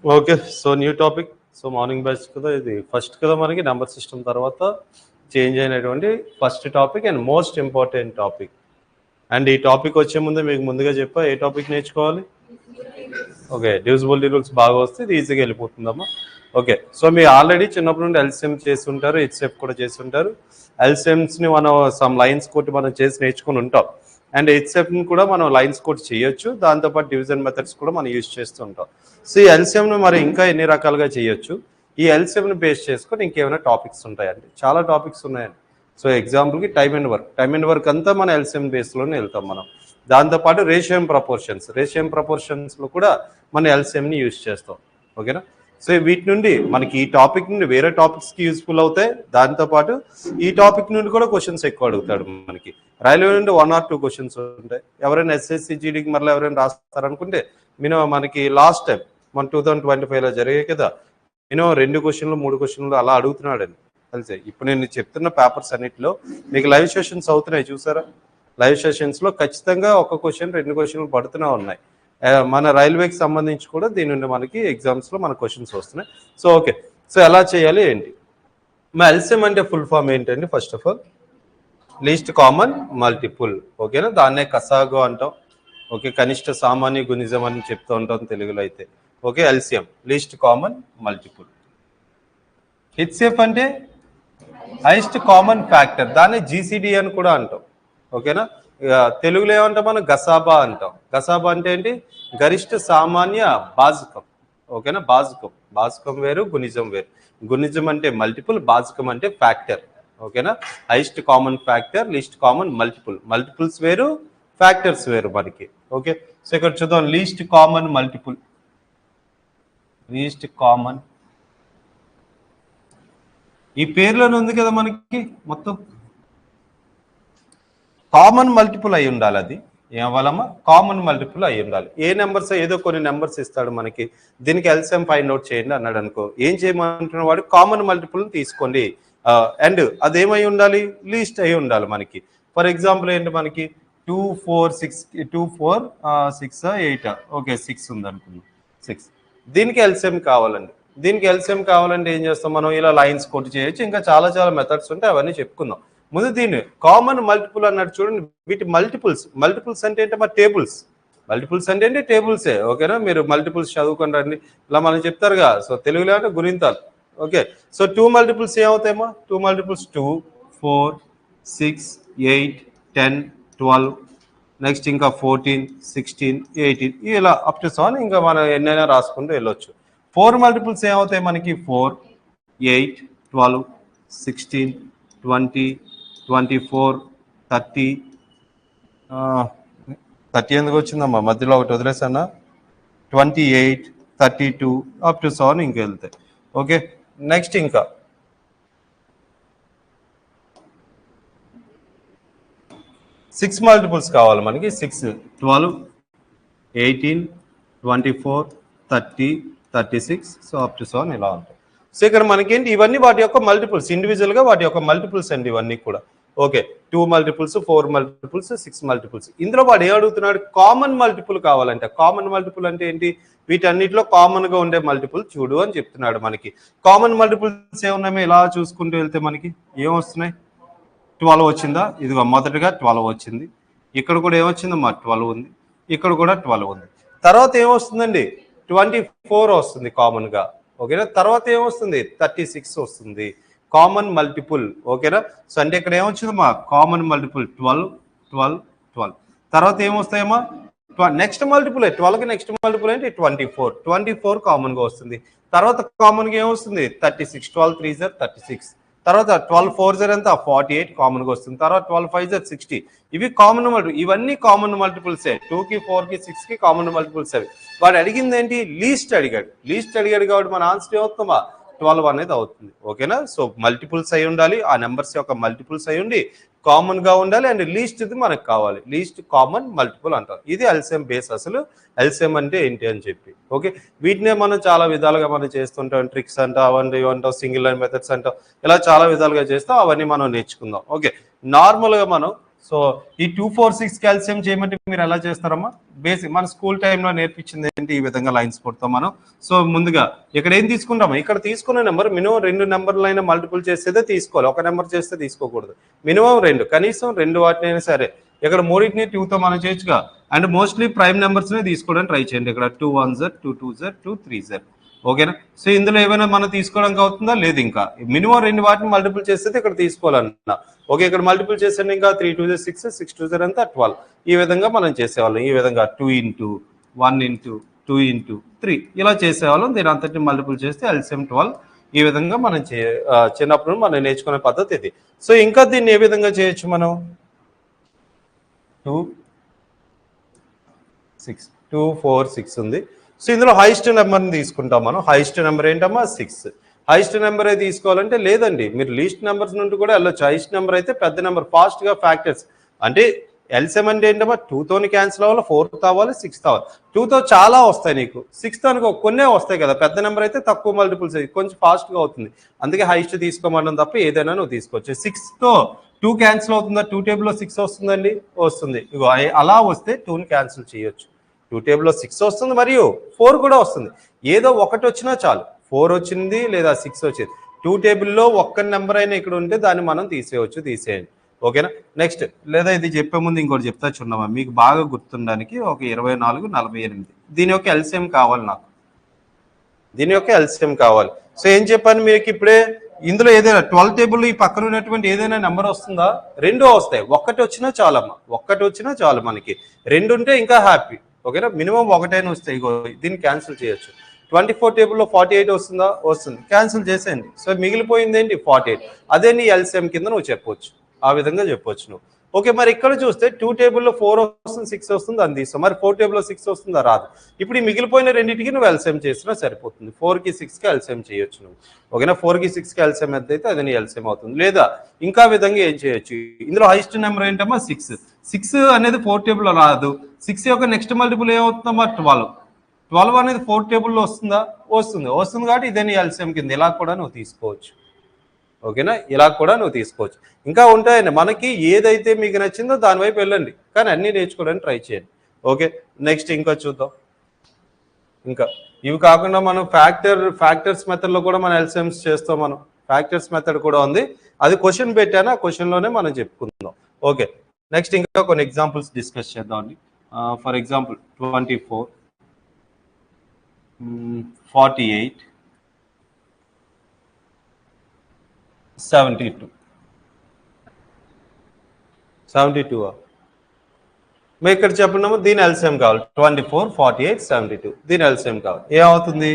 Okay. So, new topic. So, morning batch కదా ఇది first కదా మనకి నంబర్ సిస్టమ్ తర్వాత చేంజ్ అయినటువంటి first topic and most important topic. And ఈ టాపిక్ వచ్చే ముందే మీకు ముందుగా చెప్పా ఏ టాపిక్ నేర్చుకోవాలి? ఓకే. డివిజిబిలిటీ రూల్స్ బాగా వస్తే ఇది ఈజీగా వెళ్ళిపోతుందమ్మా. ఓకే. సో, మీరు ఆల్రెడీ చిన్నప్పటి నుండి ఎల్సిఎం చేస్తుంటారు, హెచ్సిఎఫ్ కూడా చేస్తుంటారు. ఎల్సిఎంస్ని మనం సమ్ లైన్స్ కొట్టి మనం చేసి నేర్చుకుని ఉంటాం. అండ్ హెచ్సిఎఫ్ని కూడా మనం లైన్స్ కొట్టి చేయొచ్చు. దాంతోపాటు డివిజన్ మెథడ్స్ కూడా మనం యూజ్ చేస్తూ ఉంటాం. సో, ఈ ఎల్సిఎంను మరి ఇంకా ఎన్ని రకాలుగా చేయొచ్చు? ఈ ఎల్సిఎంని బేస్ చేసుకొని ఇంకేమైనా టాపిక్స్ ఉంటాయండి? చాలా టాపిక్స్ ఉన్నాయండి. సో, ఎగ్జాంపుల్కి టైమ్ అండ్ వర్క్ అంతా మన ఎల్సిఎం బేస్లోనే వెళ్తాం మనం. దాంతోపాటు రేషియం ప్రపోర్షన్స్లో కూడా మన ఎల్సిఎంని యూజ్ చేస్తాం. ఓకేనా? సో, వీటి నుండి మనకి ఈ టాపిక్ నుండి వేరే టాపిక్స్కి యూస్ఫుల్ అవుతాయి. దాంతోపాటు ఈ టాపిక్ నుండి కూడా క్వశ్చన్స్ ఎక్కువ అడుగుతాడు మనకి. రైల్వే నుండి 1 or 2 క్వశ్చన్స్ ఉంటాయి. ఎవరైనా ఎస్ఎస్సి జీడీకి మరలా ఎవరైనా రాస్తారనుకుంటే మినిమం మనకి లాస్ట్ టైం మన 2025లో జరిగాయి కదా, మినిమం 2 క్వశ్చన్లు 3 క్వశ్చన్లు అలా అడుగుతున్నాడండి. తెలిసే ఇప్పుడు నేను చెప్తున్న పేపర్స్ అన్నిటిలో మీకు లైవ్ సెషన్స్ అవుతున్నాయి చూసారా? లైవ్ సెషన్స్లో ఖచ్చితంగా ఒక క్వశ్చన్ 2 క్వశ్చన్లు పడుతూనే ఉన్నాయి. మన రైల్వేకి సంబంధించి కూడా దీని నుండి మనకి ఎగ్జామ్స్లో మన క్వశ్చన్స్ వస్తున్నాయి. So okay. సో ఎలా చేయాలి ఏంటి? మా ఎల్సిఎం అంటే ఫుల్ ఫామ్ ఏంటండి? First of all least common multiple. ఓకేనా? దాన్నే కసాగో అంటాం. ఓకే, కనిష్ట సామాన్య గుణిజం అని చెప్తూ ఉంటాం తెలుగులో అయితే. Okay, LCM least common multiple. HCF అంటే హైయెస్ట్ కామన్ ఫ్యాక్టర్, దాన్ని జీసీడీ అని కూడా అంటాం. ఓకేనా? తెలుగులో ఏమంటాం మనం? గసాబా అంటాం. గసాబా అంటే ఏంటి? గరిష్ట సామాన్య భాజకం. ఓకేనా? భాజకం వేరు, గుణిజం వేరు. గుణిజం అంటే మల్టిపుల్, భాజకం అంటే ఫ్యాక్టర్. ఓకేనా? Highest common factor, least common multiple. Multiples వేరు, ఫ్యాక్టర్స్ వేరు మనకి. ఓకే, సో ఇక్కడ చూద్దాం. Least common multiple, least common ఈ పేర్లోనే ఉంది కదా మనకి. మొత్తం కామన్ మల్టిపుల్ అయి ఉండాలి. అది ఏమవ్వాలమ్మా? కామన్ మల్టిపుల్ అయి ఉండాలి. ఏ నెంబర్స్? ఏదో కొన్ని నెంబర్స్ ఇస్తాడు మనకి, దీనికి ఎల్సిఎం ఫైండ్ అవుట్ చేయండి అన్నాడు అనుకో. ఏం చేయమంటున్న వాడు? కామన్ మల్టిపుల్ తీసుకోండి. అండ్ అదేమై ఉండాలి? లీస్ట్ అయి ఉండాలి మనకి. ఫర్ ఎగ్జాంపుల్ ఏంటి మనకి? 2 4 6 8. ఓకే, 6 ఉంది అనుకుందాం. 6 దీనికి ఎల్సిఎం కావాలండి. దీనికి ఎల్సిఎం కావాలంటే ఏం చేస్తాం మనం? ఇలా లైన్స్ కొట్టి చేయొచ్చు. ఇంకా చాలా చాలా మెథడ్స్ ఉంటాయి, అవన్నీ చెప్పుకుందాం. ముందు దీన్ని కామన్ మల్టిపుల్ అన్నట్టు చూడండి. వీటి మల్టిపుల్స్ అంటే ఏంటమ్మా? టేబుల్స్. మల్టిపుల్స్ అంటే ఏంటి? టేబుల్సే. ఓకేనా? మీరు మల్టిపుల్స్ చదువుకొని రండి, ఇలా మనం చెప్తారుగా. సో తెలుగులో అంటే గుణింతాలు. ఓకే, సో 2 మల్టిపుల్స్ ఏమవుతాయమ్మా? 2 మల్టిపుల్స్ 2 4 6 8 10 12, నెక్స్ట్ ఇంకా 14 16 18 ఇలా అప్ టు 7 ఇంకా మనం ఎన్నైనా రాసుకుంటూ వెళ్ళొచ్చు. 4 మల్టిపుల్స్ ఏమవుతాయి మనకి? 4 8 12 16 20 24 30 30 ఎందుకు వచ్చిందమ్మా? మధ్యలో ఒకటి వదిలేసన్నా. 28 32 అప్ టు 7 ఇంకా వెళ్తాయి. ఓకే, నెక్స్ట్ ఇంకా 6 మల్టిపుల్స్ కావాలి మనకి. 6 12 18 24 30 36 సో అప్ టు 7 ఇలా ఉంటాయి. సో ఇక్కడ మనకేంటి? ఇవన్నీ వాటి యొక్క మల్టిపుల్స్, ఇండివిజువల్గా వాటి యొక్క మల్టిపుల్స్ అండి ఇవన్నీ కూడా. Okay, 2 multiples 4 multiples 6 multiples. ఇందులో వాడు ఏం అడుగుతున్నాడు? కామన్ మల్టిపుల్ కావాలంటే. కామన్ మల్టిపుల్ అంటే ఏంటి? వీటన్నిటిలో కామన్గా ఉండే మల్టిపుల్ చూడు అని చెప్తున్నాడు మనకి. కామన్ మల్టిపుల్స్ ఏమున్నాయో ఇలా చూసుకుంటూ వెళ్తే మనకి ఏమొస్తున్నాయి? 12 వచ్చిందా? ఇదిగో మొదటగా 12 వచ్చింది. ఇక్కడ కూడా ఏమొచ్చిందమ్మా? 12 ఉంది. ఇక్కడ కూడా 12 ఉంది. తర్వాత ఏమొస్తుందండి? 24 వస్తుంది కామన్గా. ఓకేనా? తర్వాత ఏమొస్తుంది? 36 వస్తుంది కామన్ మల్టిపుల్. ఓకేనా? సో అంటే ఇక్కడ ఏమొచ్చిందమ్మా? Common multiple 12 12 12. తర్వాత ఏమొస్తాయమ్మా? నెక్స్ట్ మల్టిపుల్ 12కి నెక్స్ట్ మల్టిపుల్ ఏంటి? 24 కామన్గా వస్తుంది. తర్వాత కామన్గా ఏమొస్తుంది? 36. 12 3 36. తర్వాత 12 4 ఎంత? 48 కామన్గా వస్తుంది. తర్వాత 12 5 60. ఇవి కామన్ మల్టిపుల్. ఇవన్నీ కామన్ మల్టిపుల్సే. 2కి 4కి 6కి కామన్ మల్టిపుల్స్ అవి. వాడు అడిగింది ఏంటి? లీస్ట్ అడిగాడు కాబట్టి మన ఆన్సర్ ఏమవుతుందా? 12 అనేది అవుతుంది. ఓకేనా? సో మల్టిపుల్స్ అయి ఉండాలి, ఆ నెంబర్స్ యొక్క మల్టిపుల్స్ అయి ఉండి కామన్గా ఉండాలి. అండ్ లీస్ట్ ఇది మనకు కావాలి. లీస్ట్ కామన్ మల్టిపుల్ అంటారు. ఇది ఎల్సిఎం బేస్. అసలు ఎల్సిఎం అంటే ఏంటి అని చెప్పి. ఓకే, వీటినే మనం చాలా విధాలుగా మనం చేస్తుంటాం. ట్రిక్స్ అంటాం, అవన్నీ ఇవంటాం, సింగిల్ లైన్ మెథడ్స్ అంటాం, ఇలా చాలా విధాలుగా చేస్తాం. అవన్నీ మనం నేర్చుకుందాం. ఓకే, నార్మల్గా మనం సో ఈ 2, 4, 6 క్యాల్సియం చేయమంటే మీరు ఎలా చేస్తారమ్మా? బేసిక్ మన స్కూల్ టైంలో నేర్పించింది ఏంటి? ఈ విధంగా లైన్స్ కొడతాం మనం. సో ముందుగా ఇక్కడ ఏం తీసుకుంటాము? ఇక్కడ తీసుకున్న నెంబర్ మినిమం 2 నెంబర్లైనా మల్టిపుల్ చేసేదే తీసుకోవాలి, ఒక నెంబర్ చేస్తే తీసుకోకూడదు. మినిమం 2, కనీసం 2 వాటినైనా సరే. ఇక్కడ మూడింటిని 2తో మనం చేయొచ్చుగా. అండ్ మోస్ట్లీ ప్రైమ్ నెంబర్స్ని తీసుకోవడానికి ట్రై చేయండి. ఇక్కడ 2 1s 2 2s 2 3s. ఓకేనా? సో ఇందులో ఏమైనా మనం తీసుకోవడానికి అవుతుందా? లేదు. ఇంకా మినిమం 2 వాటిని మల్టిపుల్ చేస్తే ఇక్కడ తీసుకోవాలన్నా. ఓకే, ఇక్కడ మల్టిపుల్ చేసేయండి. ఇంకా 3 2s 6 6 2s అంతా 12. ఈ విధంగా మనం చేసేవాళ్ళం. ఈ విధంగా 2 into 1 into 2 into 3 ఇలా చేసేవాళ్ళం. దీని అంతటిని మల్టిపుల్ చేస్తే ఎల్సిఎం 12. ఈ విధంగా మనం చిన్నప్పుడు మనం నేర్చుకునే పద్ధతి ఇది. సో ఇంకా దీన్ని ఏ విధంగా చేయొచ్చు మనం? 2 6 2 4 6 ఉంది. సో ఇందులో హైయెస్ట్ నెంబర్ని తీసుకుంటాం మనం. హైయెస్ట్ నెంబర్ ఏంటమ్మా? 6. హైయెస్ట్ నెంబర్ అయితే తీసుకోవాలంటే లేదండి, మీరు లీస్ట్ నెంబర్స్ నుండి కూడా వెళ్ళొచ్చు. హైయెస్ట్ నెంబర్ అయితే పెద్ద నెంబర్ ఫాస్ట్గా ఫ్యాక్టర్స్ అంటే ఎల్సిఎం అంటే ఏంటమ్మా? 2తోని క్యాన్సిల్ అవ్వాలి, 4 అవ్వాలి, 6 అవ్వాలి. 2తో చాలా వస్తాయి నీకు, 6తో అనుకో కొన్నే వస్తాయి కదా. పెద్ద నెంబర్ అయితే తక్కువ మల్టిపుల్స్ అయ్యి కొంచెం ఫాస్ట్గా అవుతుంది. అందుకే హైయెస్ట్ తీసుకోమడం తప్ప ఏదైనా నువ్వు తీసుకోవచ్చు. 6తో 2 క్యాన్సిల్ అవుతుందా? 2 టేబుల్లో 6 వస్తుందండి, వస్తుంది. ఇగో అలా వస్తే 2ని క్యాన్సిల్ చేయొచ్చు. 2 టేబుల్లో 6 వస్తుంది మరియు 4 కూడా వస్తుంది. ఏదో ఒకటి వచ్చినా చాలు. 4 వచ్చింది లేదా 6 వచ్చింది. 2 టేబుల్లో ఒక్క నెంబర్ అయినా ఇక్కడ ఉంటే దాన్ని మనం తీసేయండి. ఓకేనా? నెక్స్ట్ లేదా ఇది చెప్పే ముందు ఇంకోటి చెప్తా చూడమ్మా, మీకు బాగా గుర్తుండడానికి. ఒక 24 48 దీని యొక్క ఎల్సిఎం కావాలి నాకు. దీని యొక్క ఎల్సిఎం కావాలి. సో ఏం చెప్పాను మీకు ఇప్పుడే? ఇందులో ఏదైనా 12 టేబుల్ ఈ పక్కన ఉన్నటువంటి ఏదైనా నెంబర్ వస్తుందా? 2 వస్తాయి. ఒక్కటి వచ్చినా చాలమ్మా, ఒక్కటి వచ్చినా చాలు మనకి. 2 ఉంటే ఇంకా హ్యాపీ. ఓకేనా? మినిమం ఒకటైనా వస్తాయి. దీన్ని క్యాన్సిల్ చేయొచ్చు. 24 టేబుల్లో 48 వస్తుందా? వస్తుంది. క్యాన్సిల్ చేసేయండి. సో మిగిలిపోయింది ఏంటి? 48. అదే నీ ఎల్సిఎం కింద నువ్వు చెప్పొచ్చు. ఆ విధంగా చెప్పొచ్చు నువ్వు. ఓకే, మరి ఇక్కడ చూస్తే 2 టేబుల్లో 4 వస్తుంది, 6 వస్తుంది, అని తీస్తాం. మరి 4 టేబుల్లో 6 వస్తుందా? రాదు. ఇప్పుడు ఈ మిగిలిపోయిన రెండింటికి నువ్వు ఎల్సిఎం చేసినా సరిపోతుంది. 4కి 6కి ఎల్సిఎం చేయొచ్చు నువ్వు. ఓకేనా? 4కి 6కి ఎల్సిఎం ఎంత అయితే అది నీ ఎల్సిఎం అవుతుంది. లేదా ఇంకా విధంగా ఏం చేయొచ్చు? ఇందులో హైయెస్ట్ నెంబర్ ఏంటమ్మా? 6. 6 అనేది 4 టేబుల్లో రాదు. 6 యొక్క నెక్స్ట్ మల్టిపుల్ ఏమవుతుందమ్మా? 12. 12 అనేది 4 టేబుల్లో వస్తుందా? వస్తుంది కాబట్టి ఇదే నీ ఎల్సిఎం కింద. ఇలా కూడా నువ్వు తీసుకోవచ్చు. ఓకేనా? ఇలా కూడా నువ్వు తీసుకోవచ్చు. ఇంకా ఉంటాయండి మనకి. ఏదైతే మీకు నచ్చిందో దాని వైపు వెళ్ళండి, కానీ అన్నీ నేర్చుకోవడానికి ట్రై చేయండి. ఓకే, నెక్స్ట్ ఇంకా చూద్దాం. ఇంకా ఇవి కాకుండా మనం ఫ్యాక్టర్స్ మెథడ్లో కూడా మనం ఎల్సిఎంస్ చేస్తాం. మనం ఫ్యాక్టర్స్ మెథడ్ కూడా ఉంది. అది క్వశ్చన్ పెట్టాను, ఆ క్వశ్చన్లోనే మనం చెప్పుకుందాం. ఓకే, నెక్స్ట్ ఇంకా కొన్ని ఎగ్జాంపుల్స్ డిస్కస్ చేద్దామండి. ఫర్ ఎగ్జాంపుల్ 24 48 72 మేము ఇక్కడ చెప్పినాము. దీని ఎల్సిఎం కావాలి. 24 48 72 దీని ఎల్సిఎం కావాలి. ఏమవుతుంది?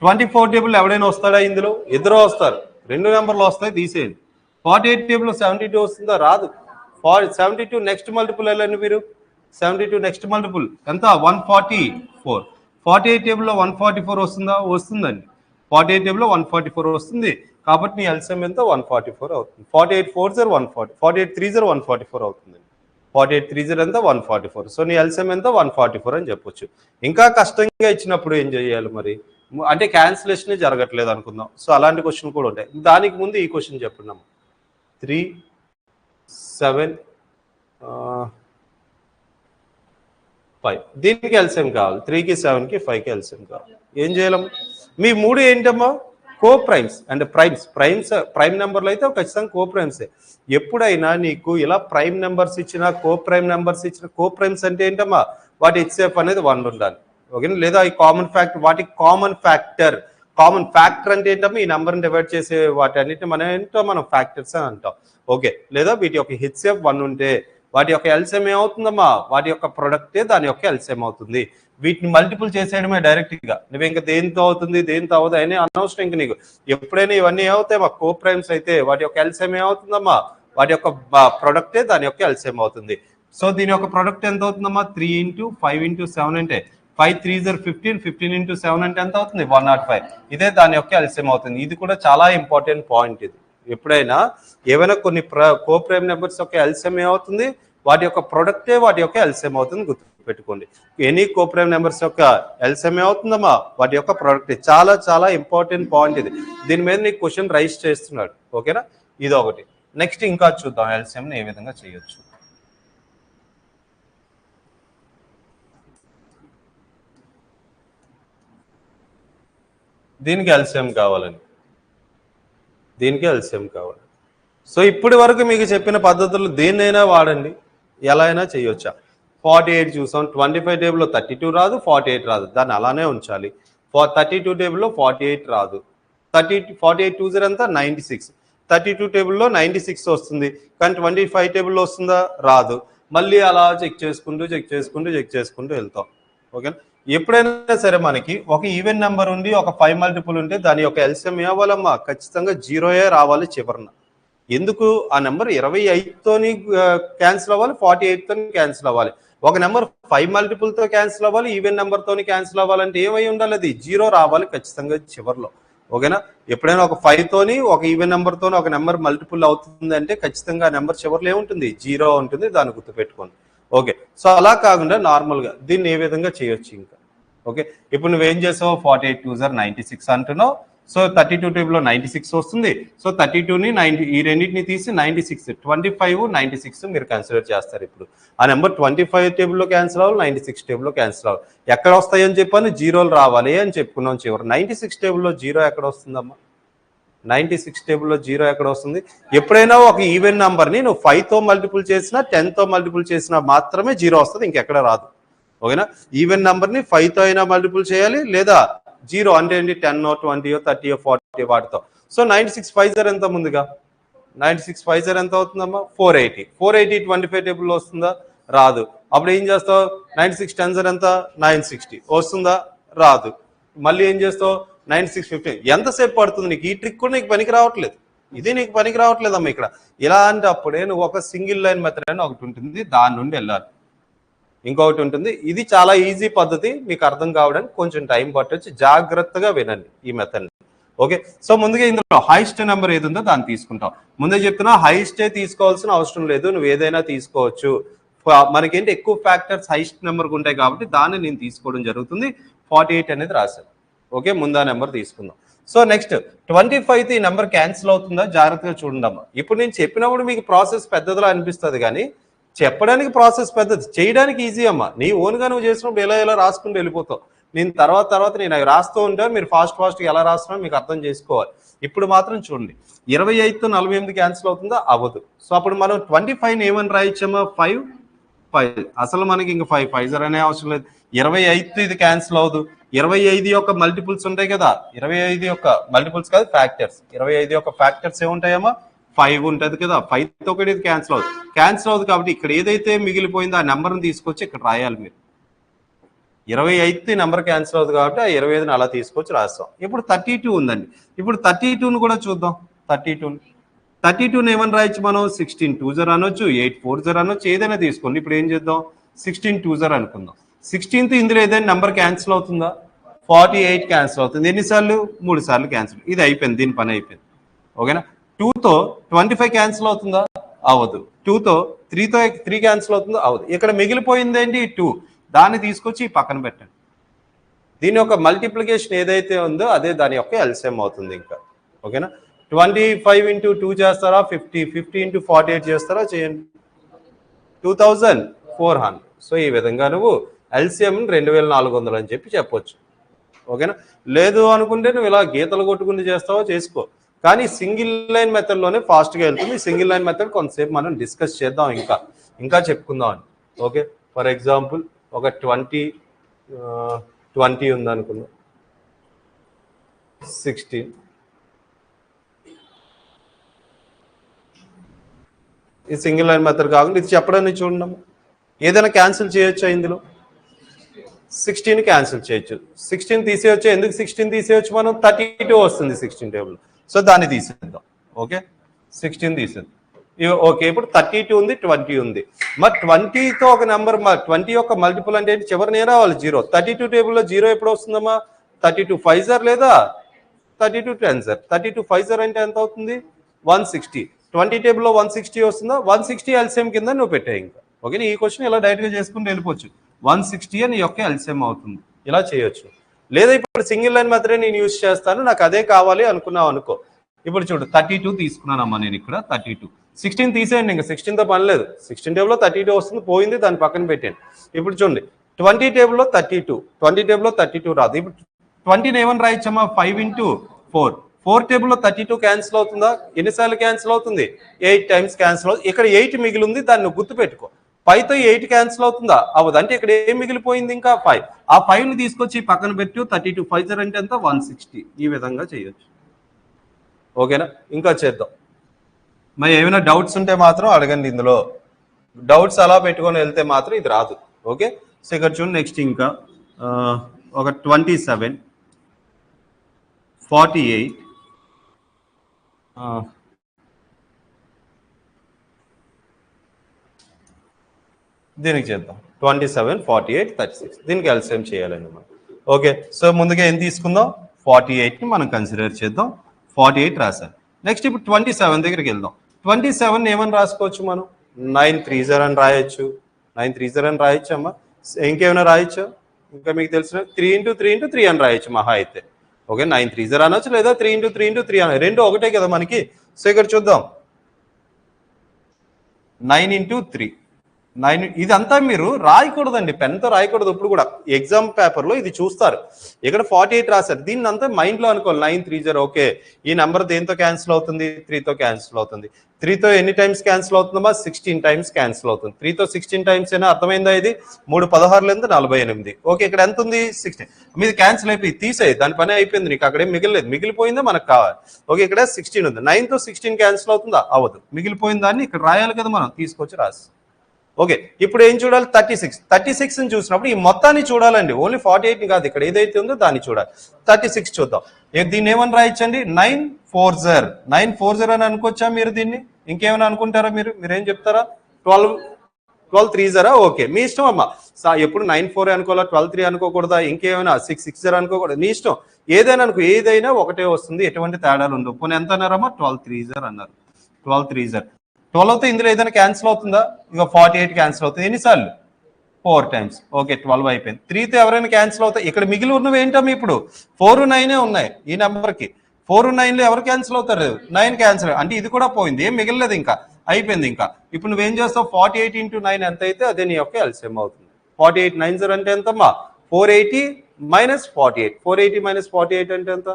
24 టేబుల్ ఎవడైనా వస్తాడా? ఇందులో ఇద్దరు వస్తారు. 2 నెంబర్లు వస్తాయి, తీసేయండి. 48 టేబుల్లో 72 వస్తుందా? రాదు. 72 నెక్స్ట్ మల్టిపుల్ వెళ్ళండి మీరు. 72 నెక్స్ట్ మల్టిపుల్ ఎంత? 144. 48 టేబుల్లో 144 వస్తుందా? వస్తుందండి. 48 టేబుల్లో 144 వస్తుంది. కాబట్టి నీ ఎల్సిఎం ఎంత? 144 అవుతుంది. 48 4s 140, 48 3s 144 అవుతుంది. 48 3s ఎంత? 144. సో నీ ఎల్సిఎం ఎంత? 144 అని చెప్పొచ్చు. ఇంకా కష్టంగా ఇచ్చినప్పుడు ఏం చేయాలి మరి? అంటే క్యాన్సిలేషన్ జరగట్లేదు అనుకుందాం. సో అలాంటి క్వశ్చన్ కూడా ఉంటాయి. దానికి ముందు ఈ క్వశ్చన్ చెప్పున్నాము. 3 7 5 దీనికి ఎల్సిఎం కావాలి. 3కి 7కి 5కి ఎల్సిఎం కావాలి. ఏం చేయాలి? మీ మూడు ఏంటమ్మా? కో ప్రైమ్స్ అండ్ ప్రైమ్ నెంబర్లు అయితే ఖచ్చితంగా కో ప్రైమ్సే. ఎప్పుడైనా నీకు ఇలా ప్రైమ్ నెంబర్స్ ఇచ్చిన కో ప్రైమ్స్ అంటే ఏంటమ్మా? వాటి హెచ్సిఎఫ్ అనేది 1 ఉండాలి. ఓకేనా? లేదా ఈ కామన్ ఫ్యాక్టర్, వాటికి కామన్ ఫ్యాక్టర్ అంటే ఏంటమ్మా? ఈ నెంబర్ని డివైడ్ చేసే వాటి అన్నిటిని మనం ఫ్యాక్టర్స్ అని అంటాం. ఓకే, లేదా వీటి యొక్క హెచ్సిఎఫ్ 1 ఉంటే వాటి యొక్క ఎల్సిఎం ఏమవుతుందమ్మా? వాటి యొక్క ప్రొడక్టే దాని యొక్క ఎల్సిఎం అవుతుంది. వీటిని మల్టిపుల్ చేసేయడమే డైరెక్ట్గా. నువ్వు ఇంకా దేంతో అవుతుంది దేంతో అవుతుంది అని అనవసరం. ఇంకా నీకు ఎప్పుడైనా ఇవన్నీ ఏమవుతాయి మా కో ప్రైమ్స్ అయితే వాటి యొక్క ఎల్సిఎం ఏమవుతుందమ్మా? వాటి యొక్క ప్రొడక్టే దాని యొక్క ఎల్సిఎం అవుతుంది. సో దీని యొక్క ప్రొడక్ట్ ఎంత అవుతుందమ్మా? 3 into 5 into 7 అంటే 5 3s 15, 15 into 7 అంటే ఎంత అవుతుంది? 105. ఇదే దాని యొక్క ఎల్సిఎం అవుతుంది. ఇది కూడా చాలా ఇంపార్టెంట్ పాయింట్. ఇది ఎప్పుడైనా ఏవైనా కొన్ని కో ప్రైమ్ నెంబర్స్ యొక్క ఎల్సిఎం ఏమవుతుంది? వాటి యొక్క ప్రొడక్టే వాటి యొక్క ఎల్సిఎం అవుతుంది. గుర్తుపెట్టుకోండి. ఎనీ కో ప్రైమ్ నెంబర్స్ యొక్క ఎల్సిఎం ఏమవుతుందమ్మా? వాటి యొక్క ప్రొడక్ట్. చాలా చాలా ఇంపార్టెంట్ పాయింట్ ఇది. దీని మీద నీకు క్వశ్చన్ రైజ్ చేస్తున్నాడు. ఓకేనా? ఇది ఒకటి. నెక్స్ట్ ఇంకా చూద్దాం ఎల్సిఎంని ఏ విధంగా చేయొచ్చు. దీనికి ఎల్సిఎం కావాలని, దీనికి ఎల్సిఎం కావాలి. సో ఇప్పటి వరకు మీకు చెప్పిన పద్ధతులు దేన్నైనా వాడండి, ఎలా అయినా చేయొచ్చా. 48 చూసాం, 25 టేబుల్లో 32 రాదు, 48 రాదు, దాన్ని అలానే ఉంచాలి. 32 టేబుల్లో 48 రాదు, 48 2 0 ఎంత 96, 32 టేబుల్లో 96 వస్తుంది, కానీ 25 టేబుల్లో వస్తుందా, రాదు. మళ్ళీ అలా చెక్ చేసుకుంటూ వెళ్తాం. ఓకేనా. ఎప్పుడైనా సరే మనకి ఒక ఈవెన్ నెంబర్ ఉండి ఒక 5 మల్టిపుల్ ఉంటే దాని యొక్క ఎల్సిఎం ఏమవ్వాలమ్మా, ఖచ్చితంగా 0 రావాలి చివరన. ఎందుకు, ఆ నెంబర్ 25తోని క్యాన్సిల్ అవ్వాలి, 48తోని క్యాన్సిల్ అవ్వాలి. ఒక నెంబర్ 5 మల్టిపుల్తో క్యాన్సిల్ అవ్వాలి, ఈవెన్ నెంబర్తోని క్యాన్సిల్ అవ్వాలంటే ఏమై ఉండాలి, అది 0 రావాలి ఖచ్చితంగా చివరిలో. ఓకేనా. ఎప్పుడైనా ఒక 5తోని ఒక ఈవెన్ నెంబర్తోని ఒక నెంబర్ మల్టిపుల్ అవుతుంది అంటే ఖచ్చితంగా ఆ నెంబర్ చివరిలో ఏముంటుంది, 0 ఉంటుంది, దాన్ని గుర్తుపెట్టుకోండి. ఓకే. సో అలా కాకుండా నార్మల్గా దీన్ని ఏ విధంగా చేయొచ్చు ఇంకా. ఓకే. ఇప్పుడు నువ్వేం చేసావు, 48 2 0 96 అంటున్నావు. సో 32 టేబుల్లో 96 వస్తుంది. సో 32ని 90 ఈ రెండింటిని తీసి 96, 25 96 మీరు కన్సిడర్ చేస్తారు. ఇప్పుడు ఆ నెంబర్ 25 టేబుల్లో క్యాన్సిల్ అవ్వాలి, 96 టేబుల్లో క్యాన్సిల్ అవ్వాలి. ఎక్కడ వస్తాయని చెప్పని, 0 రావాలి అని చెప్పుకున్నాం చివరి. 96 టేబుల్లో 0 ఎక్కడ వస్తుందమ్మా, 96 టేబుల్లో 0 ఎక్కడ వస్తుంది. ఎప్పుడైనా ఒక ఈవెన్ నెంబర్ని నువ్వు 5తో మల్టిపుల్ చేసినా 10తో మల్టిపుల్ చేసినా మాత్రమే 0 వస్తుంది, ఇంకెక్కడ రాదు. ఓకేనా. ఈవెన్ నెంబర్ని 5తో అయినా మల్టిపుల్ చేయాలి, లేదా 0 అంటే ఏంటి, 10 20 30 40 వాటితో. సో 96 5 0 ఎంత ముందుగా, 96 5 0 ఎంత అవుతుందమ్మా, 480. 480 25 టేబుల్లో వస్తుందా, రాదు. అప్పుడు ఏం చేస్తావు, 96 10 0 ఎంత 960 వస్తుందా, రాదు. మళ్ళీ ఏం చేస్తావు, 96 15. ఎంతసేపు పడుతుంది నీకు, ఈ ట్రిక్ కూడా నీకు పనికి రావట్లేదు, ఇది నీకు పనికి రావట్లేదమ్మా ఇక్కడ. ఇలాంటప్పుడే నువ్వు ఒక సింగిల్ లైన్ మెథడ్ అని ఒకటి ఉంటుంది, దాని నుండి వెళ్ళాలి. ఇంకొకటి ఉంటుంది, ఇది చాలా ఈజీ పద్ధతి, మీకు అర్థం కావడానికి కొంచెం టైం పట్టొచ్చు, జాగ్రత్తగా వినండి ఈ మెథడ్ని. ఓకే. సో ముందుగా ఇందులో హైయెస్ట్ నెంబర్ ఏది ఉందో దాన్ని తీసుకుంటాం. ముందే చెప్తున్నా, హైయెస్టే తీసుకోవాల్సిన అవసరం లేదు, నువ్వు ఏదైనా తీసుకోవచ్చు. మనకేంటి ఎక్కువ ఫ్యాక్టర్స్ హైయెస్ట్ నెంబర్కి ఉంటాయి కాబట్టి దాన్ని నేను తీసుకోవడం జరుగుతుంది. 48 అనేది రాశాను. ఓకే. ముందు ఆ నెంబర్ తీసుకుందాం. సో నెక్స్ట్ 25 ఈ నెంబర్ క్యాన్సిల్ అవుతుందా, జాగ్రత్తగా చూడండి అమ్మా. ఇప్పుడు నేను చెప్పినప్పుడు మీకు ప్రాసెస్ పెద్దదిలా అనిపిస్తుంది, కానీ చెప్పడానికి ప్రాసెస్ పెద్దది, చేయడానికి ఈజీ అమ్మా. నీ ఓన్గా నువ్వు చేసినప్పుడు ఎలా రాసుకుంటూ వెళ్ళిపోతావు. నేను తర్వాత నేను అవి రాస్తూ ఉంటాను, మీరు ఫాస్ట్గా ఎలా రాస్తున్నారో మీకు అర్థం చేసుకోవాలి. ఇప్పుడు మాత్రం చూడండి, 25తో 48 క్యాన్సిల్ అవుతుందా, అవ్వదు. సో అప్పుడు మనం 25ని ఏమని రాయించామా, 5 5. అసలు మనకి ఇంకా 5 5 0 అనే అవసరం లేదు. 25తో ఇది క్యాన్సిల్ అవ్వదు. 25 యొక్క మల్టిపుల్స్ ఉంటాయి కదా, 25 యొక్క మల్టిపుల్స్ కాదు ఫ్యాక్టర్స్. 25 యొక్క ఫ్యాక్టర్స్ ఏముంటాయమ్మా, 5 ఉంటుంది కదా, 5తో ఒకటి ఇది క్యాన్సిల్ అవుతుంది కాబట్టి ఇక్కడ ఏదైతే మిగిలిపోయిందో ఆ నెంబర్ని తీసుకొచ్చి ఇక్కడ రాయాలి మీరు. 25 నెంబర్ క్యాన్సిల్ అవుతుంది కాబట్టి ఆ 25ని అలా తీసుకొచ్చి రాస్తాం. ఇప్పుడు 32 ఉందండి. ఇప్పుడు 32ను కూడా చూద్దాం. 32ని ఏమని రాయొచ్చు మనం, 16 2 0 అనొచ్చు, 8 4 0 అనొచ్చు, ఏదైనా తీసుకోండి. ఇప్పుడు ఏం చేద్దాం, 16 2 0 అనుకుందాం. 16th ఇందులో ఏదైనా నెంబర్ క్యాన్సిల్ అవుతుందా, 48 క్యాన్సిల్ అవుతుంది. ఎన్నిసార్లు, 3 సార్లు క్యాన్సిల్. ఇది అయిపోయింది, దీని పని అయిపోయింది. ఓకేనా. 2తో 25 క్యాన్సిల్ అవుతుందా, అవ్వదు. 2తో 3 క్యాన్సిల్ అవుతుందా, అవ్వదు. ఇక్కడ మిగిలిపోయింది ఏంటి, 2. దాన్ని తీసుకొచ్చి పక్కన పెట్టండి. దీని యొక్క మల్టిప్లికేషన్ ఏదైతే ఉందో అదే దాని యొక్క ఎల్సిఎం అవుతుంది ఇంకా. ఓకేనా. 25 × 2 చేస్తారా, 50 × 48 చేస్తారా, చేయండి, 2400. సో ఈ విధంగా నువ్వు ఎల్సిఎం 2400 అని చెప్పొచ్చు. ఓకేనా. లేదు అనుకుంటే నువ్వు ఇలా గీతలు కొట్టుకుని చేస్తావో చేసుకో, కానీ సింగిల్ లైన్ మెథడ్లోనే ఫాస్ట్గా వెళ్తుంది. సింగిల్ లైన్ మెథడ్ కొంతసేపు మనం డిస్కస్ చేద్దాం, ఇంకా చెప్పుకుందాం అని. ఓకే. ఫర్ ఎగ్జాంపుల్ ఒక 20 ఉందనుకుందాం, 16, ఈ సింగిల్ లైన్ మెథడ్ కాకుండా ఇది చెప్పడానికి చూడండి. ఏదైనా క్యాన్సిల్ చేయొచ్చా, ఇందులో 16 క్యాన్సిల్ చేయొచ్చు. 16 తీసేయచ్చు. ఎందుకు 16 తీసేయచ్చు, మనం 32 వస్తుంది 16 టేబుల్. సో దాన్ని తీసేద్దాం. ఓకే. 16 తీసేద్దాం. ఓకే. ఇప్పుడు 32 ఉంది, 20 ఉంది. మరి 20తో ఒక నెంబర్, 20 యొక్క మల్టిపుల్ అంటే ఏంటి, చివరిని రావాలి 0. 32 టేబుల్లో 0 ఎప్పుడు వస్తుందమ్మా, 32 5 0 లేదా 32 10 0. 32 5 0 అంటే ఎంత అవుతుంది, 160. 20 టేబుల్లో 160 వస్తుందా, 160 ఎల్సిఎం కింద నువ్వు పెట్టాయి ఇంకా. ఓకే. ఈ క్వశ్చన్ ఇలా డైరెక్ట్గా చేసుకుంటూ వెళ్ళిపోవచ్చు. 160 అని యొక్క ఎల్సిఎం అవుతుంది. ఇలా చేయొచ్చు. లేదా ఇప్పుడు సింగిల్ లైన్ మెథడ్ నేను యూజ్ చేస్తాను, నాకు అదే కావాలి అనుకున్నావు అనుకో. ఇప్పుడు చూడు 32 తీసుకున్నానమ్మా నేను ఇక్కడ 32. 16 తీసేయండి, ఇంకా 16తో పని లేదు. 16 టేబుల్లో 32 వస్తుంది, పోయింది, దాన్ని పక్కన పెట్టండి. ఇప్పుడు చూడండి 20 టేబుల్లో 32, 20 టేబుల్లో 32 రాదు. ఇప్పుడు 20ని ఏమని రాయొచ్చమ్మా 5 × 4. 4 టేబుల్లో 32 క్యాన్సిల్ అవుతుందా? ఎన్నిసార్లు క్యాన్సిల్ అవుతుంది? 8 టైమ్స్ క్యాన్సిల్ అవుతుంది. ఇక్కడ 8 మిగిలి ఉంది, దాన్ని గుర్తుపెట్టుకో. 5తో 8 క్యాన్సిల్ అవుతుందా? అవ్వదు. అంటే ఇక్కడ ఏం మిగిలిపోయింది? ఇంకా 5. ఆ 5ని తీసుకొచ్చి పక్కన పెట్టు. 32 5 అంటే ఎంత? 160. ఈ విధంగా చేయొచ్చు. ఓకేనా? ఇంకా చేద్దాం. మరి ఏమైనా డౌట్స్ ఉంటే మాత్రం అడగండి. ఇందులో డౌట్స్ అలా పెట్టుకొని వెళ్తే మాత్రం ఇది రాదు. ఓకే, సో ఇక్కడ చూడండి. నెక్స్ట్ ఇంకా ఒక 27, 48, దీనికి చేద్దాం. 27, 48, 36. దీనికి ఎల్సిఎం చేయాలండి మనం. ఓకే, సో ముందుగా ఏం తీసుకుందాం? 48ని మనం కన్సిడర్ చేద్దాం. 48 రాశాను. నెక్స్ట్ ఇప్పుడు 27 దగ్గరికి వెళ్దాం. 27 ఏమని రాసుకోవచ్చు మనం? 9 3 అని రాయొచ్చు. 9 3 అని రాయొచ్చు అమ్మా. ఇంకేమైనా రాయొచ్చు? ఇంకా మీకు తెలిసిన 3 × 3 × 3 అని రాయొచ్చు మహా అయితే. ఓకే, 9 3 అనొచ్చు, లేదా 3 × 3 × 3 అని. రెండు ఒకటే కదా మనకి. సో ఇక్కడ చూద్దాం. 9 × 3. 9 ఇదంతా మీరు రాయకూడదండి, పెన్తో రాయకూడదు. ఇప్పుడు కూడా ఎగ్జామ్ పేపర్లో ఇది చూస్తారు. ఇక్కడ 48 రాశారు, దీన్ని అంతా మైండ్లో అనుకోవాలి. 9 3 ఓకే, ఈ నెంబర్ దేంతో క్యాన్సిల్ అవుతుంది? 3తో క్యాన్సిల్ అవుతుంది. 3తో ఎన్ని టైమ్స్ క్యాన్సిల్ అవుతుందమ్మా? 16 టైమ్స్ క్యాన్సిల్ అవుతుంది. 3తో 16 టైమ్స్ అయినా అర్థమైందా? ఇది 3 16 48. ఓకే, ఇక్కడ ఎంత ఉంది? 16. మీది క్యాన్సిల్ అయిపోయి తీసేయి, దాని పని అయిపోయింది. నీకు అక్కడేం మిగిలిలేదు. మిగిలిపోయిందా మనకు కావాలి. ఓకే, ఇక్కడ 16 ఉంది. 9తో 16 క్యాన్సిల్ అవుతుందా? అవ్వదు. మిగిలిపోయిన దాన్ని ఇక్కడ రాయాలి కదా మనం, తీసుకొచ్చి రాసి. ఓకే, ఇప్పుడు ఏం చూడాలి? 36. 36ని చూసినప్పుడు ఈ మొత్తాన్ని చూడాలండి, ఓన్లీ 48ని కాదు. ఇక్కడ ఏదైతే ఉందో దాన్ని చూడాలి. 36 చూద్దాం. దీన్ని ఏమని రాయొచ్చండి? 9 4 9 4 అని అనుకోవచ్చా మీరు? దీన్ని ఇంకేమైనా అనుకుంటారా మీరు? మీరేం చెప్తారా? 12 3 ఓకే, మీ ఇష్టం అమ్మా. ఎప్పుడు 9 4 అనుకోవాలా? 12 3 అనుకోకూడదా? ఇంకేమైనా 6 6 అనుకోకూడదు, నీ ఇష్టం. ఏదైనా అనుకో, ఏదైనా ఒకటే వస్తుంది, ఎటువంటి తేడాలు ఉండవు. పోనీ ఎంత అన్నారమ్మా? 12 3 అన్నారు. 12 3 12తో ఇందులో ఏదైనా క్యాన్సిల్ అవుతుందా? ఇక 48 క్యాన్సిల్ అవుతుంది. ఎన్నిసార్లు? 4 టైమ్స్. ఓకే, 12 అయిపోయింది. 3తో ఎవరైనా క్యాన్సిల్ అవుతాయి? ఇక్కడ మిగిలి ఉన్నవి ఏంటమ్మా? ఇప్పుడు 4 9 ఉన్నాయి ఈ నెంబర్కి. 4 9లో ఎవరు క్యాన్సిల్ అవుతారు? 9 క్యాన్సిల్. అంటే ఇది కూడా పోయింది, ఏం మిగిలేదు, ఇంకా అయిపోయింది. ఇంకా ఇప్పుడు నువ్వేం చేస్తావు? 48 × 9 ఎంత అయితే అదే నీ యొక్క ఎల్సిఎం అవుతుంది. 48 9 అంటే ఎంతమ్మా? 480 - 48. 480 - 48 అంటే ఎంత?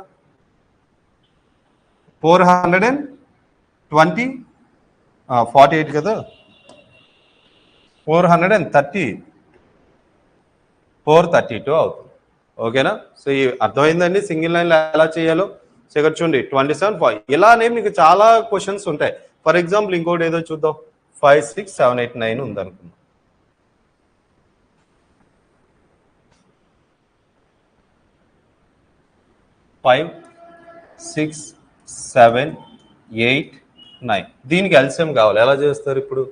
420. 48 కదా, 430, 432 అవుతుంది. ఓకేనా? సో ఈ అర్థమైందండి సింగిల్ లైన్లో ఎలా చేయాలో. సో ఇక్కడ చూడండి 27 ఇలానే మీకు చాలా క్వశ్చన్స్ ఉంటాయి. ఫర్ ఎగ్జాంపుల్ ఇంకోటి ఏదో చూద్దాం. 5 6 7 8 9 ఉందనుకుందాం. 5 6 7 8 9. దీనికి ఎల్సిఎం కావాలి. ఎలా చేస్తారు? ఇప్పుడు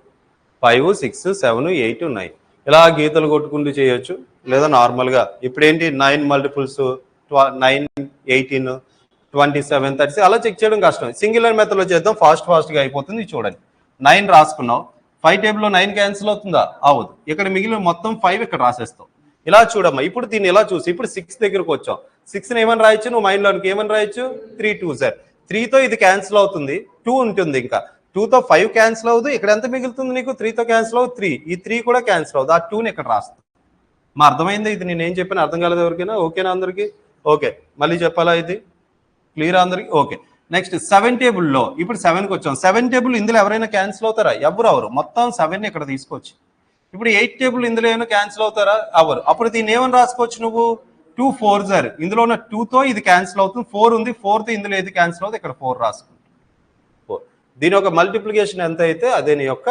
5 6 7 8 9 ఇలా గీతలు కొట్టుకుంటూ చేయొచ్చు, లేదా నార్మల్గా ఇప్పుడు ఏంటి 9 మల్టిపుల్స్ 9 18 27 30 అలా చెక్ చేయడం కష్టం. సింగిల్ లైన్ మెథడ్లో చేద్దాం, ఫాస్ట్గా అయిపోతుంది. చూడండి 9 రాసుకున్నావు. 5 టేబుల్లో 9 క్యాన్సిల్ అవుతుందా? అవ్వదు. ఇక్కడ మిగిలిన మొత్తం 5 ఇక్కడ రాసేస్తాం. ఇలా చూడమ్మా. ఇప్పుడు దీన్ని ఇలా చూసి ఇప్పుడు 6 దగ్గరకు వచ్చాం. 6ని ఏమని రాయొచ్చు? నువ్వు మైండ్లో ఏమని రాయొచ్చు? 3 2 3తో ఇది క్యాన్సిల్ అవుతుంది, 2 ఉంటుంది. ఇంకా 2తో 5 క్యాన్సిల్ అవుతుంది. ఇక్కడ ఎంత మిగులుతుంది నీకు? 3తో క్యాన్సిల్ అవుతుంది 3. ఈ 3 కూడా క్యాన్సిల్ అవుతుంది. ఆ 2ని ఇక్కడ రాస్తాం. మా అర్థమైంది? ఇది నేను ఏం చెప్పాను అర్థం కాలేదు ఎవరికైనా? ఓకేనా అందరికి? ఓకే, మళ్ళీ చెప్పాలా? ఇది క్లియర్ అందరికి? ఓకే. నెక్స్ట్ 7 టేబుల్లో ఇప్పుడు 7కి వచ్చాం. 7 టేబుల్ ఇందులో ఎవరైనా క్యాన్సిల్ అవుతారా? ఎవరు? మొత్తం 7ని ఇక్కడ తీసుకొచ్చి ఇప్పుడు 8 టేబుల్ ఇందులో ఏమైనా క్యాన్సిల్ అవుతారా? అవ్వరు. అప్పుడు దీన్ని ఏమని రాసుకోవచ్చు నువ్వు? 2 4 ఇందులో ఉన్న 2తో ఇది క్యాన్సిల్ అవుతుంది. 4 ఉంది, 4తో ఇందులో ఏది క్యాన్సిల్ అవుతుంది? ఇక్కడ 4 రాసుకుంటాం. 4. దీని యొక్క మల్టిప్లికేషన్ ఎంత అయితే అదే నీ యొక్క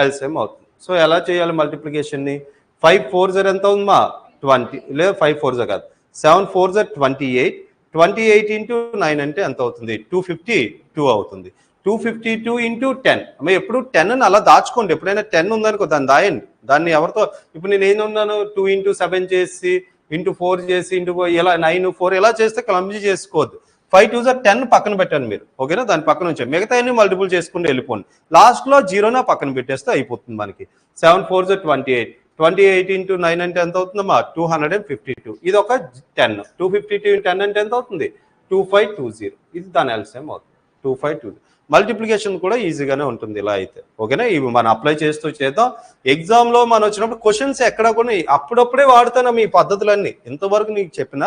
ఎల్సిఎం అవుతుంది. సో ఎలా చేయాలి మల్టిప్లికేషన్ని? 5 4 ఎంత ఉందమ్మా? 20. లేదా 5 4 కాదు, 7 4 28. 28 × 9 అంటే ఎంత అవుతుంది? 252 అవుతుంది. 252 × 10. అమ్మ ఎప్పుడు 10 అలా దాచుకోండి. ఎప్పుడైనా 10 ఉందనుకో దాన్ని దాయండి. దాన్ని ఎవరితో ఇప్పుడు నేను ఏమున్నాను 2 × 7 చేసి × 4 చేసి ఇలా 9 4 ఇలా చేస్తే క్లమ్జీ చేసుకోవద్దు. 5 2 10 పక్కన పెట్టండి మీరు. ఓకేనా? దాని పక్కన ఉంచండి. మిగతా అన్ని మల్టిపుల్ చేసుకుంటూ వెళ్ళిపోండి. లాస్ట్లో 0 పక్కన పెట్టేస్తే అయిపోతుంది మనకి. 7 4 28. 28 × 9 అంటే ఎంత అవుతుందమ్మా? 252. ఇది ఒక 10. 252 × 10 అంటే ఎంత అవుతుంది? 2520. ఇది దాని ఎల్సిఎం అవుతుంది. 2 5 2. మల్టిప్లికేషన్ కూడా ఈజీగానే ఉంటుంది ఇలా అయితే. ఓకేనా? ఇవి మనం అప్లై చేస్తూ చేద్దాం. ఎగ్జామ్లో మనం వచ్చినప్పుడు క్వశ్చన్స్ ఎక్కడ కూడా అప్పుడప్పుడే వాడుతాను ఈ పద్ధతులన్నీ. ఇంతవరకు నీకు చెప్పిన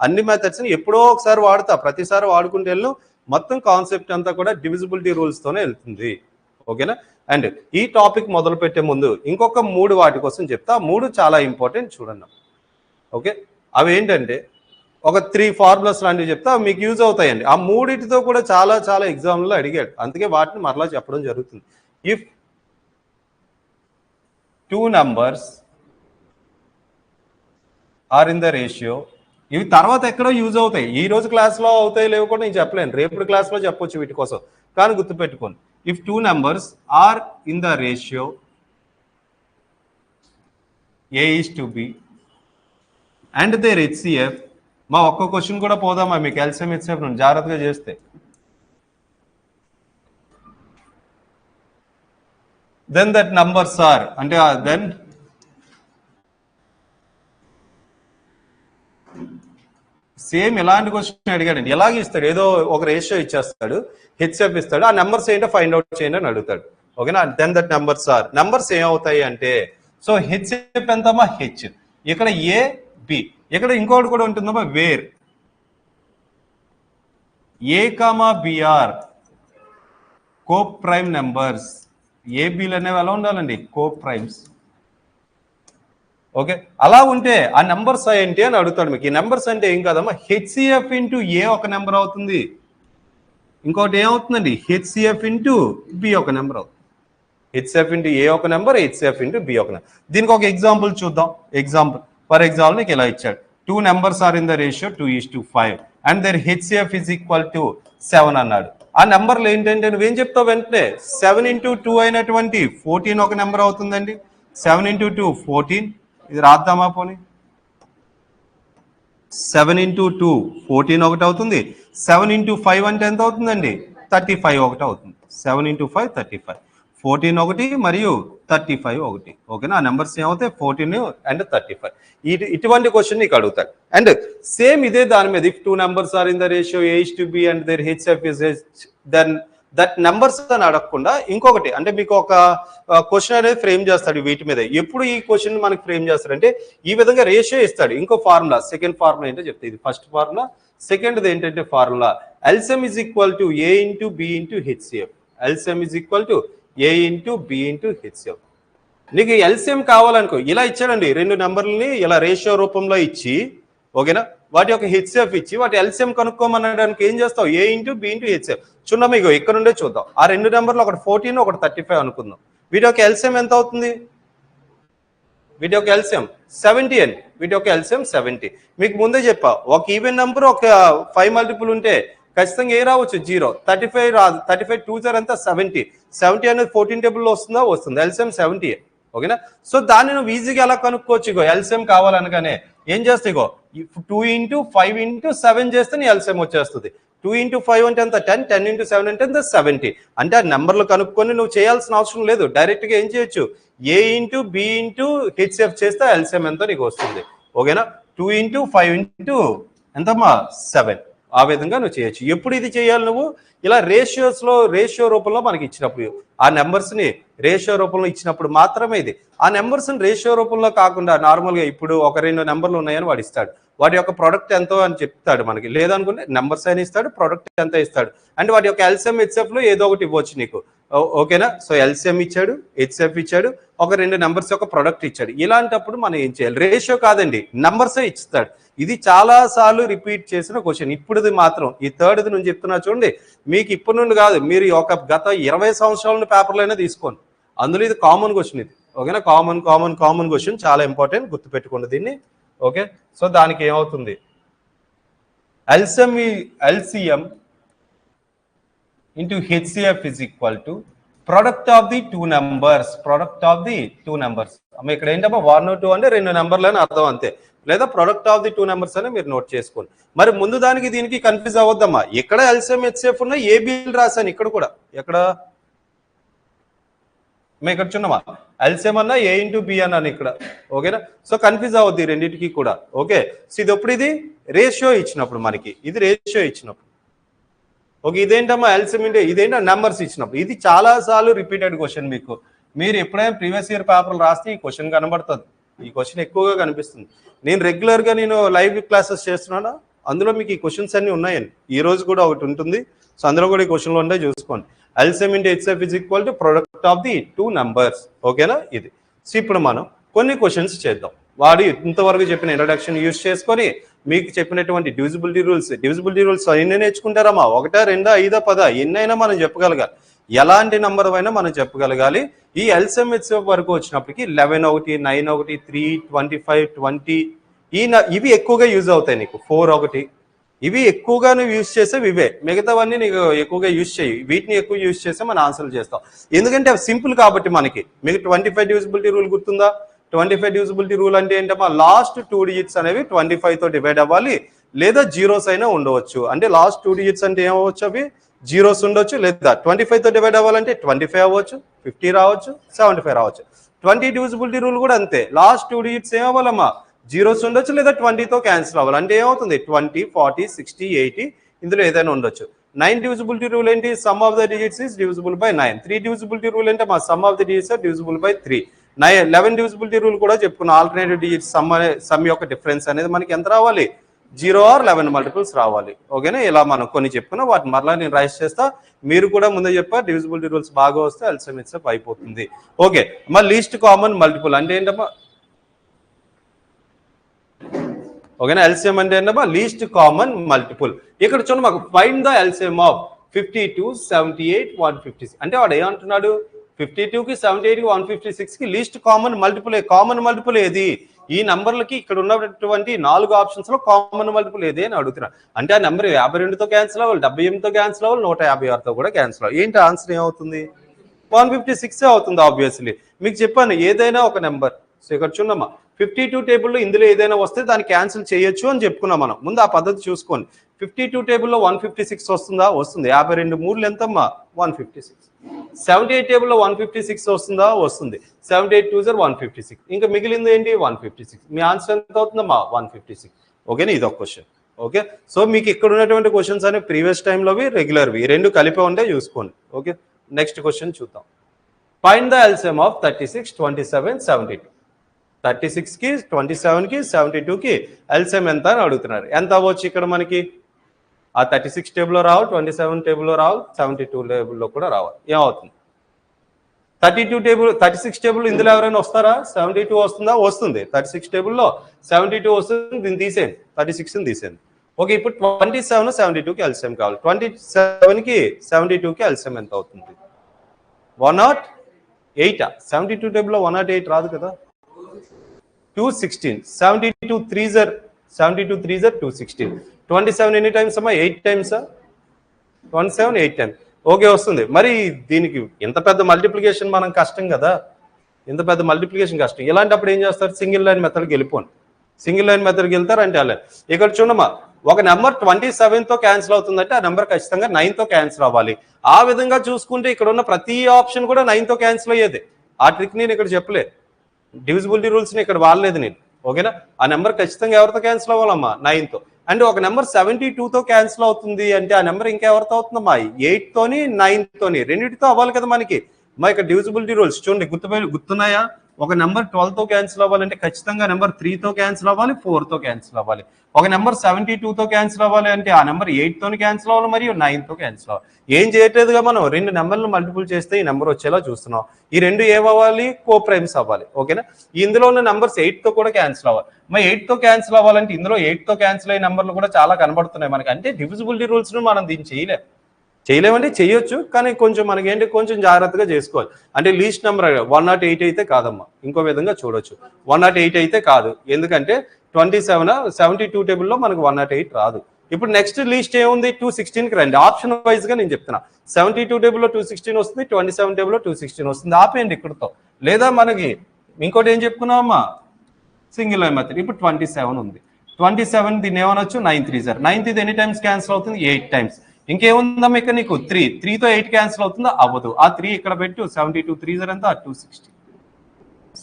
అన్ని మెథడ్స్ని ఎప్పుడో ఒకసారి వాడతా. ప్రతిసారి వాడుకుంటూ వెళ్ళు. మొత్తం కాన్సెప్ట్ అంతా కూడా డివిజిబిలిటీ రూల్స్తోనే వెళ్తుంది. ఓకేనా? అండ్ ఈ టాపిక్ మొదలు పెట్టే ముందు ఇంకొక 3 వాటి కోసం చెప్తా. 3 చాలా ఇంపార్టెంట్, చూడండి. ఓకే, అవి ఏంటంటే ఒక 3 ఫార్ములాస్ లాంటివి చెప్తా, మీకు యూజ్ అవుతాయండి. ఆ 3టితో కూడా చాలా చాలా ఎగ్జామ్లో అడిగాడు, అందుకే వాటిని మరలా చెప్పడం జరుగుతుంది. If 2 numbers are in the ratio, ఇవి తర్వాత ఎక్కడో యూజ్ అవుతాయి. ఈ రోజు క్లాస్లో అవుతాయి లేవు కూడా నేను చెప్పలేను, రేపటి క్లాస్లో చెప్పొచ్చు వీటి కోసం, కానీ గుర్తుపెట్టుకోండి. If 2 numbers are in the ratio A:B and their HCF, మా ఒక్క క్వశ్చన్ కూడా పోదామా మీకు ఎల్సిఎం హెచ్సిఎఫ్ నుండి జాగ్రత్తగా చేస్తే. దెన్ దట్ నంబర్స్ ఆర్, అంటే దెన్ సేమ్ ఎలాంటి క్వశ్చన్ అడిగాడండి, ఎలాగ ఇస్తాడు, ఏదో ఒక రేషియో ఇచ్చేస్తాడు, హెచ్సిఎఫ్ ఇస్తాడు, ఆ నెంబర్స్ ఏంటో ఫైండ్ అవుట్ చేయండి అని అడుగుతాడు. ఓకేనా? Then that numbers are, numbers ఏమవుతాయి అంటే, సో హెచ్సిఎఫ్ ఎంతమ్మా హెచ్, ఇక్కడ ఏ బి, ఇక్కడ ఇంకోటి కూడా ఉంటుందమ్మా వేర్ ఏ కామా బిఆర్ కో ప్రైమ్ నెంబర్స్. ఏబిలు అనేవి ఎలా ఉండాలండి, కో ప్రైమ్స్. ఓకే, అలా ఉంటే ఆ నెంబర్స్ ఏంటి అని అడుగుతాడు మీకు. ఈ నెంబర్స్ అంటే ఏం కాదమ్మా, హెచ్సిఎఫ్ ఇంటూ ఏ ఒక నెంబర్ అవుతుంది, ఇంకోటి ఏమవుతుందండి హెచ్సిఎఫ్ ఇంటూ బి ఒక నెంబర్ అవుతుంది. హెచ్సిఎఫ్ ఇంటూ ఏ ఒక నెంబర్, హెచ్సిఎఫ్ ఇంటూ బి ఒక నెంబర్. దీనికి ఒక ఎగ్జాంపుల్ చూద్దాం. ఎగ్జాంపుల్, ఫర్ ఎగ్జాంపుల్ నీకు ఇలా ఇచ్చాడు, 2 numbers are in the ratio 2:5 and their HCF is equal to 7 అన్నాడు. ఆ నెంబర్లు ఏంటంటే నువ్వేం చెప్తావు వెంటనే, 7 into 2 అయినటువంటి 14 ఒక నెంబర్ అవుతుందండి. 7 into 2 14, ఇది రాద్దామా పోనీ, 7 into 2 14 ఒకటి అవుతుంది. 7 into 5 అంటే ఎంత అవుతుందండి, 35 ఒకటి అవుతుంది. 7 into 5 35, 14 ఒకటి మరియు 35 ఒకటి. ఓకేనా? ఆ నెంబర్స్ ఏమవుతాయి 14 అండ్ 35. ఇటువంటి క్వశ్చన్ నీకు అడుగుతాడు. అండ్ సేమ్ ఇదే దాని మీద, if 2 numbers are in the ratio A:B and their HCF is then that numbers అని అడగకుండా ఇంకొకటి, అంటే మీకు ఒక క్వశ్చన్ అనేది ఫ్రేమ్ చేస్తాడు వీటి మీద. ఎప్పుడు ఈ క్వశ్చన్ మనకి ఫ్రేమ్ చేస్తాడంటే ఈ విధంగా రేషియో ఇస్తాడు. ఇంకో ఫార్ములా, సెకండ్ ఫార్ములా ఏంటో చెప్తే, ఇది ఫస్ట్ ఫార్ములా, సెకండ్ది ఏంటంటే formula LCM is equal to A into B into HCF. LCM is equal to A into B into HCF. నీకు ఎల్సిఎం కావాలనుకో, ఇలా ఇచ్చాడండి, 2 నెంబర్లని ఇలా రేషియో రూపంలో ఇచ్చి, ఓకేనా, వాటి యొక్క హెచ్సిఎఫ్ ఇచ్చి వాటి ఎల్సిఎం కనుక్కోమనడానికి ఏం చేస్తావు, A into B into HCF. చూద్దాం, మీకు ఇక్కడ నుండే చూద్దాం. ఆ 2 నెంబర్లు, ఒకటి 14 ఒకటి 35 అనుకుందాం. వీటి యొక్క ఎల్సిఎం ఎంత అవుతుంది, వీటి యొక్క ఎల్సిఎం 70 అండి. వీటి యొక్క ఎల్సిఎం 70. మీకు ముందే చెప్పా, ఒక ఈవెన్ నెంబర్ ఒక 5 మల్టిపుల్ ఉంటే ఖచ్చితంగా ఏ రావచ్చు, 0. 35 రాదు, 35 2 సార్ అంతా 70. 70 అనేది 14 టేబుల్లో వస్తుందా, వస్తుంది. ఎల్సిఎం 70. ఓకేనా? సో దాన్ని నువ్వు ఈజీగా ఎలా కనుక్కోవచ్చు, ఇగో ఎల్సిఎం కావాలనగానే ఏం చేస్తే, ఇగో 2 into 5 into 7 చేస్తే నీ ఎల్సిఎం వచ్చేస్తుంది. 2 into 5 అంటే ఎంత 10, 10 into 7 అంటే ఎంత 70. అంటే ఆ నెంబర్లు కనుక్కొని నువ్వు చేయాల్సిన అవసరం లేదు, డైరెక్ట్గా ఏం చేయొచ్చు, A into B into HCF చేస్తే ఎల్సిఎం ఎంతో నీకు వస్తుంది. ఓకేనా? 2 into 5 into ఎంతమ్మా 7. ఆ విధంగా నువ్వు చేయొచ్చు. ఎప్పుడు ఇది చేయాలి నువ్వు, ఇలా రేషియో రూపంలో మనకి ఇచ్చినప్పుడు, ఆ నెంబర్స్ని రేషియో రూపంలో ఇచ్చినప్పుడు మాత్రమే ఇది. ఆ నెంబర్స్ని రేషియో రూపంలో కాకుండా నార్మల్గా ఇప్పుడు ఒక 2 నెంబర్లు ఉన్నాయని వాడు ఇస్తాడు, వాటి యొక్క ప్రొడక్ట్ ఎంతో అని చెప్తాడు మనకి. లేదనుకుంటే నెంబర్స్ అయినా ఇస్తాడు, ప్రొడక్ట్ ఎంత ఇస్తాడు, అంటే వాటి యొక్క ఎల్సిఎం హెచ్సిఎఫ్లో ఏదో ఒకటి ఇవ్వచ్చు నీకు. ఓకేనా? సో ఎల్సిఎం ఇచ్చాడు, హెచ్సిఎఫ్ ఇచ్చాడు, ఒక 2 నెంబర్స్ యొక్క ప్రొడక్ట్ ఇచ్చాడు. ఇలాంటప్పుడు మనం ఏం చేయాలి, రేషియో కాదండి నెంబర్సే ఇస్తాడు. ఇది చాలా సార్లు రిపీట్ చేసిన క్వశ్చన్. ఇప్పుడుది మాత్రం, ఈ థర్డ్ది నుంచి చెప్తున్నా చూడండి, మీకు ఇప్పటి నుండి కాదు, మీరు ఒక గత 20 సంవత్సరాల పేపర్లో అయినా తీసుకోండి, అందులో ఇది కామన్ క్వశ్చన్ ఇది. ఓకేనా? కామన్ క్వశ్చన్, చాలా ఇంపార్టెంట్, గుర్తుపెట్టుకోండి దీన్ని. ఓకే, సో దానికి ఏమవుతుంది, LCM into HCF is equal to product of the 2 numbers. అమ్మ ఇక్కడ ఏంటమ్మా 1 2 అంటే 2 నెంబర్లు అని అర్థం అంతే, లేదా ప్రొడక్ట్ ఆఫ్ ది 2 నెంబర్స్ అని మీరు నోట్ చేసుకోండి. మరి ముందు దానికి దీనికి కన్ఫ్యూజ్ అవ్వద్దమ్మా. ఇక్కడ ఎల్సిఎం హెచ్సిఎఫ్ ఉన్న ఏబిలు రాశాను, ఇక్కడ కూడా ఎక్కడ ఇక్కడ చూడమ్మా, ఎల్సిఎం అన్నా A into B అన్నాను ఇక్కడ. ఓకేనా? సో కన్ఫ్యూజ్ అవ్వద్ది రెండింటికి కూడా. ఓకే, సో ఇది ఎప్పుడు, ఇది రేషియో ఇచ్చినప్పుడు మనకి, ఇది రేషియో ఇచ్చినప్పుడు. ఓకే, ఇదేంటమ్మా ఎల్సిఎం ఇంటూ ఇదేంటో నెంబర్స్ ఇచ్చినప్పుడు. ఇది చాలా సార్లు రిపీటెడ్ క్వశ్చన్ మీకు. మీరు ఎప్పుడైనా ప్రీవియస్ ఇయర్ పేపర్లు రాస్తే ఈ క్వశ్చన్ కనబడుతుంది, ఈ క్వశ్చన్ ఎక్కువగా కనిపిస్తుంది. నేను రెగ్యులర్గా లైవ్ క్లాసెస్ చేస్తున్నాను, అందులో మీకు ఈ క్వశ్చన్స్ అన్ని ఉన్నాయండి. ఈ రోజు కూడా ఒకటి ఉంటుంది, సో అందులో కూడా ఈ క్వశ్చన్లు ఉంటాయి, చూసుకోండి. LCM into HCF is equal to product of the two numbers. ఓకేనా, ఇది. సో ఇప్పుడు మనం కొన్ని క్వశ్చన్స్ చేద్దాం. వాడు ఇంతవరకు చెప్పిన ఇంట్రడక్షన్ యూజ్ చేసుకొని మీకు చెప్పినటువంటి డివిజిబిలిటీ రూల్స్ ఎన్ని నేర్చుకుంటారమ్మా? 1, 2, 5, 10 ఎన్నైనా మనం చెప్పగలగాలి, ఎలాంటి నంబర్ అయినా మనం చెప్పగలగాలి. ఈ ఎల్సిఎం హెచ్సిఎఫ్ వరకు వచ్చినప్పటికి 11, 1, 9, 1, 3, 25, 20 ఇవి ఎక్కువగా యూజ్ అవుతాయి నీకు. 4, 1 ఇవి ఎక్కువగా నువ్వు యూజ్ చేసేవి ఇవే, మిగతావన్నీ నీకు ఎక్కువగా యూజ్ చేయి. వీటిని ఎక్కువ యూజ్ చేస్తే మనం ఆన్సర్లు చేస్తాం, ఎందుకంటే అవి సింపుల్ కాబట్టి మనకి. మీకు 25 డివిజిబిలిటీ రూల్ గుర్తుందా? 25 డివిజిబిలిటీ రూల్ అంటే ఏంటమ్మా? లాస్ట్ 2 డిజిట్స్ అనేవి 25తో డివైడ్ అవ్వాలి, లేదా జీరోస్ అయినా ఉండవచ్చు. అంటే లాస్ట్ 2 డిజిట్స్ అంటే ఏమవచ్చు? అవి జీరోస్ ఉండొచ్చు, లేదా 25తో డివైడ్ అవ్వాలంటే 25 అవ్వచ్చు, 50 రావచ్చు, 75 రావచ్చు. 20 డివిజిబిలిటీ రూల్ కూడా అంతే, లాస్ట్ 2 డిజిట్స్ ఏమవ్వాలమ్మా? జీరోస్ ఉండొచ్చు, లేదా 20తో క్యాన్సిల్ అవ్వాలి. అంటే ఏమవుతుంది? 20, 40, 60, 80 ఇందులో ఏదైనా ఉండొచ్చు. 9 డివిజిబిలిటీ రూల్ ఏంటి? Sum of the digits is divisible by 9. 3 divisibility rule అంటే మా sum of the digits are divisible by 3. 11 divisibility rule కూడా చెప్పుకున్నాం, ఆల్టర్నేటివ్ డిజిట్స్ సమ్ యొక్క డిఫరెన్స్ అనేది మనకి ఎంత రావాలి? 0 or 11 మల్టిపుల్స్ రావాలి. ఓకేనా, ఇలా మనం కొన్ని చెప్పుకున్నాం, వాటిని మరలా నేను రైస్ చేస్తా. మీరు కూడా ముందే చెప్పా, డివిజిబిలిటీ రూల్స్ బాగా వస్తే ఎల్సిఎం హెచ్సిఎఫ్ అయిపోతుంది. ఓకే, మరి లీస్ట్ కామన్ మల్టిపుల్ అంటే ఏంటమ్మా? ఓకేనా, ఎల్సిఎం అంటే ఏంటమ్మా? Least common multiple. ఇక్కడ చూడండి, మాకు ఫైండ్ ద ఎల్సిఎం ఆఫ్ 52, 78, 156. అంటే వాడు ఏమంటున్నాడు? 52కి 78కి 156కి లీస్ట్ కామన్ మల్టిపుల్ ఏది? ఈ నంబర్లకి ఇక్కడ ఉన్నటువంటి 4 ఆప్షన్స్ లో కామన్ మల్టిపుల్ ఏది అని అడుగుతున్నా. అంటే ఆ నెంబర్ 52తో క్యాన్సిల్ అవ్వాలి, 78తో క్యాన్సిల్ అవ్వాలి, 156తో కూడా క్యాన్సిల్ అవ్వాలి. ఏంటి ఆన్సర్ ఏమవుతుంది? 156 అవుతుంది ఆబ్వియస్లీ. మీకు చెప్పాను ఏదైనా ఒక నెంబర్. సో ఇక్కడ చూడమ్మా, 52 టేబుల్లో ఇందులో ఏదైనా వస్తే దాన్ని క్యాన్సిల్ చేయొచ్చు అని చెప్పుకున్నాం మనం. ముందు ఆ పద్ధతి చూసుకోండి. 52 టేబుల్లో 156 వస్తుందా? వస్తుంది. 52 3 ఎంతమ్మా? 156. 78 టేబుల్లో 156 వస్తుందా? వస్తుంది. 78 2s are 156. ఇంకా మిగిలింది ఏంటి? 156. మీ ఆన్సర్ ఎంత అవుతుందమ్మా? 156. ఓకేనా, ఇది ఒక క్వశ్చన్. ఓకే, సో మీకు ఇక్కడ ఉన్నటువంటి క్వశ్చన్స్ అనేవి ప్రీవియస్ టైంలోవి, రెగ్యులర్వి, ఈ రెండు కలిపి ఉంటే చూసుకోండి. ఓకే, నెక్స్ట్ క్వశ్చన్ చూద్దాం. Find the LCM of 36, 27, 72. 36కి 27కి 72కి ఎల్సిఎం ఎంత అని అడుగుతున్నారు. ఎంత అవ్వచ్చు ఇక్కడ మనకి? ఆ 36 టేబుల్లో రావాలి, 27 టేబుల్లో రావాలి, 72 టేబుల్లో కూడా రావాలి. ఏమవుతుంది? 36 టేబుల్ ఇందులో ఎవరైనా వస్తారా? 72 వస్తుందా? వస్తుంది. 36 టేబుల్లో 72 వస్తుంది, దీన్ని తీసేయండి, 36ని తీసేయండి. ఓకే, ఇప్పుడు 27, 72కి ఎల్సిఎం కావాలి. 27కి 72కి ఎల్సిఎం ఎంత అవుతుంది? 108. 72 టేబుల్లో 108 రాదు కదా. 216. 72 3s are 216. 27 ఎన్ని టైమ్స్ అమ్మా? 8 టైమ్సా? 27 8 టైమ్స్. ఓకే, వస్తుంది. మరి దీనికి ఎంత పెద్ద మల్టిప్లికేషన్ మనం కష్టం కదా, ఎంత పెద్ద మల్టిప్లికేషన్ కష్టం. ఇలాంటప్పుడు ఏం చేస్తారు? సింగిల్ లైన్ మెథడ్కి వెళ్ళిపోండి. సింగిల్ లైన్ మెథడ్కి వెళ్తారు అంటే అలా. ఇక్కడ చూడమ్మా, ఒక నెంబర్ 27తో క్యాన్సిల్ అవుతుందంటే ఆ నెంబర్ ఖచ్చితంగా 9తో క్యాన్సిల్ అవ్వాలి. ఆ విధంగా చూసుకుంటే ఇక్కడ ఉన్న ప్రతి ఆప్షన్ కూడా 9తో క్యాన్సిల్ అయ్యేది. ఆ ట్రిక్ నేను ఇక్కడ చెప్పలేదు, డివిజిబిలిటీ రూల్స్ని ఇక్కడ వాడలేదు నేను. ఓకేనా, ఆ నెంబర్ ఖచ్చితంగా ఎవరితో క్యాన్సిల్ అవ్వాలమ్మా? 9తో. అంటే ఒక నెంబర్ 72తో క్యాన్సిల్ అవుతుంది అంటే ఆ నెంబర్ ఇంకా ఎవరితో అవుతుందమ్మా? 8తోని 9తోని రెండింటితో అవ్వాలి కదా మనకి. మా ఇక్కడ డివిజిబిలిటీ రూల్స్ చూడండి, గుర్తున్నాయా? ఒక నెంబర్ 12తో క్యాన్సిల్ అవ్వాలంటే ఖచ్చితంగా నెంబర్ 3తో క్యాన్సిల్ అవ్వాలి, 4తో క్యాన్సిల్ అవ్వాలి. ఒక నెంబర్ 72తో క్యాన్సిల్ అవ్వాలి అంటే ఆ నెంబర్ 8తోని క్యాన్సిల్ అవ్వాలి, మరియు 9తో క్యాన్సిల్ అవ్వాలి. ఏం చేయట్లేదుగా మనం, 2 నెంబర్లను మల్టిపుల్ చేస్తే ఈ నెంబర్ వచ్చేలా చూస్తున్నాం. ఈ 2 ఏమవ్వాలి? కో ప్రైమ్స్ అవ్వాలి. ఓకేనా, ఇందులో ఉన్న నెంబర్స్ 8తో కూడా క్యాన్సిల్ అవ్వాలి. మరి 8తో క్యాన్సిల్ అవ్వాలంటే ఇందులో 8తో క్యాన్సిల్ అయ్యే నెంబర్లు కూడా చాలా కనబడుతున్నాయి మనకి. అంటే డివిజిబిలిటీ రూల్స్ ను మనం దీన్ని చేయలేమంటే చేయొచ్చు, కానీ కొంచెం మనకి ఏంటి, కొంచెం జాగ్రత్తగా చేసుకోవాలి. అంటే లీస్ట్ నెంబర్ 108 అయితే కాదమ్మా, ఇంకో విధంగా చూడొచ్చు. 108 అయితే కాదు, ఎందుకంటే 72 టేబుల్లో మనకు 108 రాదు. ఇప్పుడు నెక్స్ట్ లీస్ట్ ఏముంది? 216కి రండి. ఆప్షన్ వైజ్ గా నేను చెప్తున్నా. 72 టేబుల్లో 216 వస్తుంది, 27 టేబుల్లో 216 వస్తుంది. ఆపేయండి ఇక్కడతో. లేదా మనకి ఇంకోటి ఏం చెప్పుకున్నామమ్మా? Single line method. ఇప్పుడు 27 ఉంది. 27 దీన్ని ఏమనొచ్చు? 9 3s are. 9th ఇది ఎన్ని టైమ్స్ క్యాన్సిల్ అవుతుంది? 8 టైమ్స్. ఇంకేముందమ్మా ఇక్కడ నీకు? 3తో 8 క్యాన్సిల్ అవుతుందా? అవ్వదు. ఆ 3 ఇక్కడ పెట్టు. 72 3s are ఎంత? 260.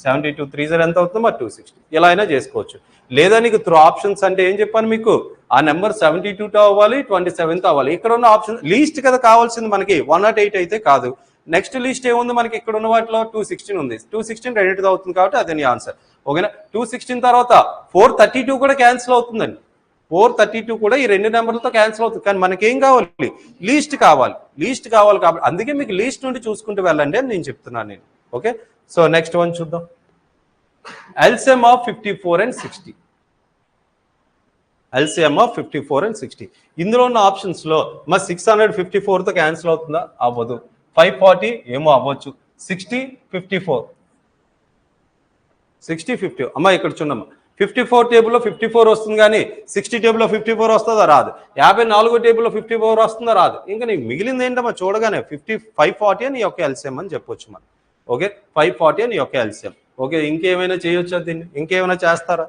72 3 0 ఎంత అవుతుందో మరి 260 ఇలా అయినా చేసుకోవచ్చు. లేదా నీకు త్రూ ఆప్షన్స్ అంటే ఏం చెప్పాను మీకు, ఆ నెంబర్ 72 అవ్వాలి 27 అవ్వాలి. ఇక్కడ ఉన్న ఆప్షన్ లీస్ట్ కదా కావాల్సింది మనకి, 108 అయితే కాదు. నెక్స్ట్ లిస్ట్ ఏముంది మనకి, ఇక్కడ ఉన్న వాటిలో 216 ఉంది. 216 రెండింటిది అవుతుంది కాబట్టి అదే నీ ఆన్సర్. ఓకేనా. 216 తర్వాత 432 కూడా క్యాన్సిల్ అవుతుందండి. 432 కూడా ఈ రెండు నెంబర్లతో క్యాన్సిల్ అవుతుంది. కానీ మనకేం కావాలి, లీస్ట్ కావాలి. లీస్ట్ కావాలి కాబట్టి అందుకే మీకు లీస్ట్ నుండి చూసుకుంటూ వెళ్ళండి అని నేను చెప్తున్నాను నేను. ఓకే, సో నెక్స్ట్ వన్ చూద్దాం. LCM of 54 and 60. LCM of 54 and 60. ఇందులో ఉన్న ఆప్షన్స్ లో మరి 654 తో క్యాన్సిల్ అవుతుందా, అవ్వదు. 540 ఏమో అవ్వచ్చు. 60 54 60 50 అమ్మా ఇక్కడ చూడమ్మా, 54 టేబుల్లో 54 వస్తుంది కానీ 60 టేబుల్లో 54 వస్తుందా, రాదు. 54 టేబుల్లో 54 వస్తుందా, రాదు. ఇంకా నీకు మిగిలింది ఏంటమ్మా చూడగానే 540 అని యొక్క ఎల్సిఎం అని చెప్పొచ్చు మనం. ఓకే, 540 అని యొక్క ఎల్సిఎం. ఓకే, ఇంకేమైనా చేయొచ్చా దీన్ని, ఇంకేమైనా చేస్తారా,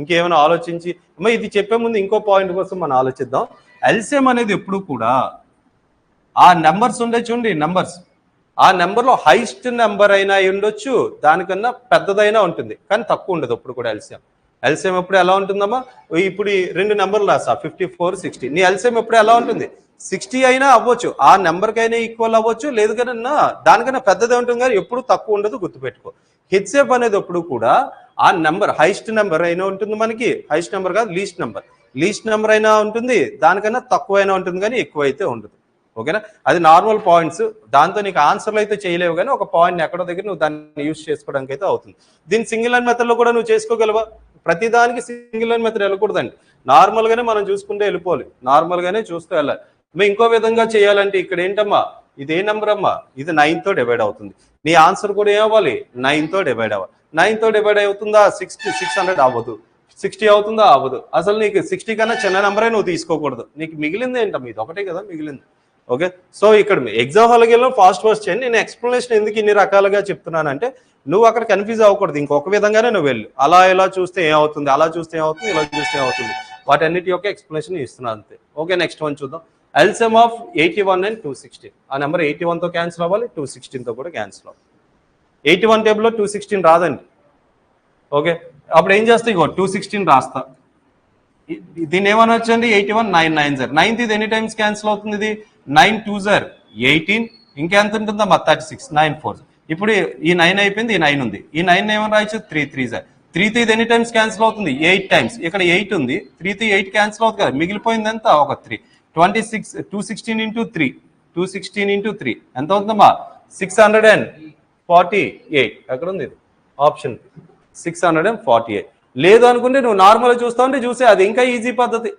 ఇంకేమైనా ఆలోచించి అమ్మా ఇది చెప్పే ముందు ఇంకో పాయింట్ కోసం మనం ఆలోచిద్దాం. ఎల్సిఎం అనేది ఎప్పుడు కూడా ఆ నెంబర్స్ ఉండే చూడండి, నెంబర్స్ ఆ నెంబర్లో హైయెస్ట్ నెంబర్ అయినా ఉండొచ్చు, దానికన్నా పెద్దదైనా ఉంటుంది, కానీ తక్కువ ఉండదు ఎప్పుడు కూడా ఎల్సిఎం. ఎల్సిఎం ఎప్పుడు ఎలా ఉంటుందమ్మా, ఇప్పుడు ఈ రెండు నెంబర్లు రాసా 54 60, నీ ఎల్సిఎం ఎప్పుడు ఎలా ఉంటుంది, 60 అయినా అవ్వచ్చు, ఆ నెంబర్కైనా ఈక్వల్ అవ్వచ్చు, లేదు కన్నా దానికన్నా పెద్దదే ఉంటుంది, కానీ ఎప్పుడు తక్కువ ఉండదు, గుర్తుపెట్టుకో. హెచ్సిఎఫ్ అనేది ఎప్పుడు కూడా ఆ నెంబర్ హైయెస్ట్ నెంబర్ అయినా ఉంటుంది మనకి, హైయెస్ట్ నెంబర్ కాదు లీస్ట్ నెంబర్ అయినా ఉంటుంది, దానికన్నా తక్కువ అయినా ఉంటుంది, కానీ ఎక్కువ అయితే ఉండదు. ఓకేనా, అది నార్మల్ పాయింట్స్. దాంతో నీకు ఆన్సర్లు అయితే చేయలేవు, కానీ ఒక పాయింట్ ఎక్కడో దగ్గర నువ్వు దాన్ని యూజ్ చేసుకోవడానికి అయితే అవుతుంది. దీన్ని సింగిల్ లైన్ మెథడ్లో కూడా నువ్వు చేసుకోగలవా, ప్రతిదానికి సింగిల్ లైన్ మెథడ్ వెళ్ళకూడదండి, నార్మల్గానే మనం చూసుకుంటే వెళ్ళిపోవాలి, నార్మల్గానే చూస్తూ వెళ్ళాలి. మేము ఇంకో విధంగా చేయాలంటే ఇక్కడ ఏంటమ్మా, ఇది ఏ నెంబర్ అమ్మా, ఇది 9తో డివైడ్ అవుతుంది. నీ ఆన్సర్ కూడా ఏమవ్వాలి, 9తో డివైడ్ అవ్వాలి. 9తో డివైడ్ అవుతుందా, 600 అవ్వదు. 60 అవుతుందా, అవ్వదు. అసలు నీకు 60 కన్నా చిన్న నెంబరే నువ్వు తీసుకోకూడదు. నీకు మిగిలింది ఏంటమ్మా, ఇది ఒకటే కదా మిగిలింది. ఓకే, సో ఇక్కడ ఎగ్జామ్ హాల్కి వెళ్ళి ఫాస్ట్ చేయండి. నేను ఎక్స్ప్లెనేషన్ ఎందుకు ఇన్ని రకాలుగా చెప్తున్నానంటే నువ్వు అక్కడ కన్ఫ్యూజ్ అవ్వకూడదు. ఇంకొక విధంగానే నువ్వు వెళ్ళు, అలా ఇలా చూస్తే ఏమవుతుంది, అలా చూస్తే ఏమవుతుంది, ఇలా చూస్తే ఏమవుతుంది, వాటన్నిటి యొక్క ఎక్స్ప్లెనేషన్ ఇస్తున్నాను అంతే. ఓకే, నెక్స్ట్ వన్ చూద్దాం. LCM of 81 and 260. ఆ నెంబర్ 81తో క్యాన్సిల్ అవ్వాలి, 216తో కూడా క్యాన్సిల్ అవ్వాలి. 81 టేబుల్లో 216 రాదండి. ఓకే, అప్పుడు ఏం చేస్తా, ఇగో 216 రాస్తా. దీన్ని ఏమని వచ్చండి, 81 9 9 0. 9th ఇది ఎనీ టైమ్స్ క్యాన్సిల్ అవుతుంది, ఇది 9 2 0 18, ఇంకెంత ఉంటుందా 36 9 4. ఇప్పుడు ఈ 9 అయిపోయింది, ఈ 9 ఉంది, ఈ 9 ఏమని రాయొచ్చు 3 3 0. 3th ఇది ఎనీ టైమ్స్ క్యాన్సిల్ అవుతుంది, 8 టైమ్స్. ఇక్కడ 8 ఉంది, 3th 8 క్యాన్సిల్ అవుతుంది కదా, మిగిలిపోయింది ఎంత, ఒక 3. 26 216 into 3 216 into 3 ఎంత అవుతుందమ్మా, 648. ఎక్కడ ఉంది ఇది ఆప్షన్, 648. లేదు అనుకుంటే నువ్వు నార్మల్గా చూస్తా ఉంటే చూసే, అది ఇంకా ఈజీ పద్ధతి.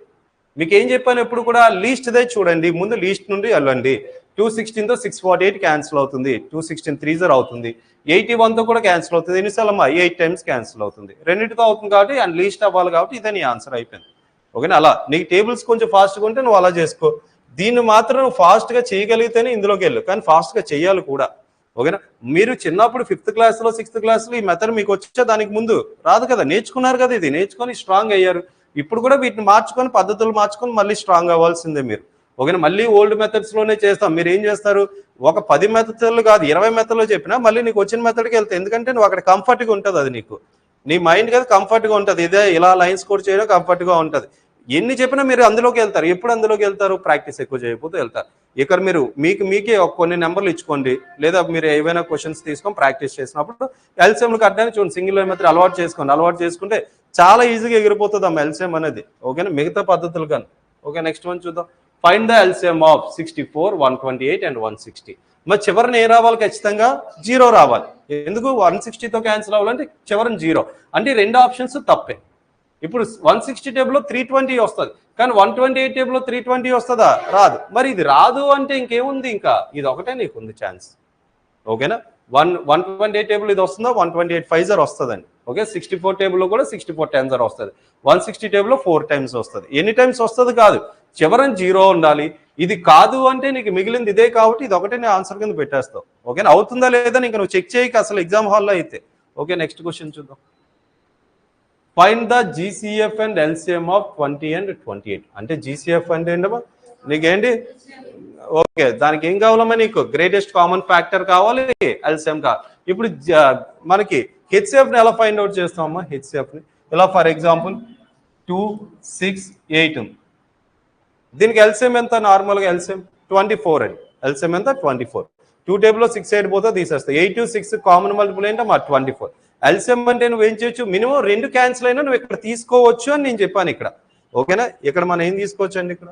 మీకు ఏం చెప్పాను, ఎప్పుడు కూడా లీస్ట్దే చూడండి, ముందు లీస్ట్ నుండి వెళ్ళండి. 216తో 648 క్యాన్సిల్ అవుతుంది, 216 3 0 అవుతుంది, 81తో కూడా క్యాన్సిల్ అవుతుంది. ఎన్నిసార్లు అమ్మా, 8 టైమ్స్ క్యాన్సిల్ అవుతుంది. రెండింటితో అవుతుంది కాబట్టి అండ్ లీస్ట్ అవ్వాలి కాబట్టి ఇదే నీ ఆన్సర్ అయిపోయింది. ఓకేనా, అలా నీకు టేబుల్స్ కొంచెం ఫాస్ట్గా ఉంటే నువ్వు అలా చేసుకో. దీన్ని మాత్రం నువ్వు ఫాస్ట్గా చేయగలిగితేనే ఇందులోకి వెళ్ళు, కానీ ఫాస్ట్గా చేయాలి కూడా. ఓకేనా, మీరు చిన్నప్పుడు 5th క్లాస్లో 6th క్లాస్లో ఈ మెథడ్ మీకు వచ్చే దానికి ముందు రాదు కదా, నేర్చుకున్నారు కదా, ఇది నేర్చుకొని స్ట్రాంగ్ అయ్యారు. ఇప్పుడు కూడా వీటిని మార్చుకొని పద్ధతులు మార్చుకొని మళ్ళీ స్ట్రాంగ్ అవ్వాల్సిందే మీరు. ఓకేనా, మళ్ళీ ఓల్డ్ మెథడ్స్లోనే చేస్తాం. మీరు ఏం చేస్తారు, ఒక 10 మెథడ్లు కాదు 20 మెథడ్లో చెప్పినా మళ్ళీ నీకు వచ్చిన మెథడ్కి వెళ్తాయి. ఎందుకంటే నువ్వు అక్కడ కంఫర్ట్గా ఉంటుంది, అది నీకు నీ మైండ్ కదా కంఫర్ట్గా ఉంటుంది. ఇదే ఇలా లైన్స్ కోడ్ చేయడం కంఫర్ట్గా ఉంటుంది. ఎన్ని చెప్పినా మీరు అందులోకి వెళ్తారు. ఎప్పుడు అందులోకి వెళ్తారు, ప్రాక్టీస్ ఎక్కువ చేయకపోతే వెళ్తారు. ఇక్కడ మీరు మీకే కొన్ని నెంబర్లు ఇచ్చుకోండి, లేదా మీరు ఏవైనా క్వశ్చన్స్ తీసుకొని ప్రాక్టీస్ చేసినప్పుడు ఎల్సిఎంలు కట్టడానికి చూడండి, సింగిల్ లైన్ మెథడ్ అలవాటు చేసుకోండి. అలవాటు చేసుకుంటే చాలా ఈజీగా ఎగిరిపోతుంది అమ్మ ఎల్సిఎం అనేది. ఓకేనా, మిగతా పద్ధతులు కానీ. ఓకే, నెక్స్ట్ వన్ చూద్దాం. Find the LCM of 64 128 and 160. మరి చివరిని ఏ రావాలి, ఖచ్చితంగా 0 రావాలి. ఎందుకు, 160తో క్యాన్సిల్ అవ్వాలంటే చివరిని 0 అంటే రెండు ఆప్షన్స్ తప్పే. ఇప్పుడు 160 టేబుల్లో 320 వస్తుంది, కానీ 128 టేబుల్లో 320 వస్తుందా, రాదు. మరి ఇది రాదు అంటే ఇంకేముంది, ఇంకా ఇది ఒకటే నీకు ఉంది ఛాన్స్. ఓకేనా, 128 టేబుల్ ఇది వస్తుందా, 128 5 0 వస్తుందండి. ఓకే, 64 టేబుల్లో కూడా 64 10 0 వస్తుంది. 160 టేబుల్లో 4 టైమ్స్ వస్తుంది. ఎన్ని టైమ్స్ వస్తుంది కాదు, చివరని 0 ఉండాలి. ఇది కాదు అంటే నీకు మిగిలింది ఇదే కాబట్టి ఇది ఒకటే నీ ఆన్సర్ కింద పెట్టేస్తావు. ఓకేనా, అవుతుందా లేదా ఇంకా నువ్వు చెక్ చేయక అసలు ఎగ్జామ్ హాల్లో అయితే. ఓకే, నెక్స్ట్ క్వశ్చన్ చూద్దాం. Find the GCF and LCM of 20 and 28. అంటే జీసీఎఫ్ అంటే ఏంటమ్మా, నీకేంటి, ఓకే దానికి ఏం కావాలమ్మా, నీకు గ్రేటెస్ట్ కామన్ ఫ్యాక్టర్ కావాలి, ఎల్సిఎం కావాలి. ఇప్పుడు మనకి హెచ్సిఎఫ్ని ఎలా ఫైండ్ అవుట్ చేస్తామమ్మా? హెచ్సిఎఫ్ని ఇలా ఫర్ ఎగ్జాంపుల్ 2, 6, 8 ఉంది. దీనికి ఎల్సిఎం ఎంత? నార్మల్గా ఎల్సిఎం 24 అండి. ఎల్సిఎం ఎంత? 24. 2 టేబుల్లో 6, 8 పోతే తీసేస్తాయి. 8, 6 కామన్ మల్టిపుల్ ఏంటో మా 24. ఎల్సిఎం అంటే నువ్వు ఏం చేయొచ్చు? మినిమం 2 క్యాన్సిల్ అయినా నువ్వు ఇక్కడ తీసుకోవచ్చు అని నేను చెప్పాను ఇక్కడ. ఓకేనా? ఇక్కడ మనం ఏం తీసుకోవచ్చు అండి? ఇక్కడ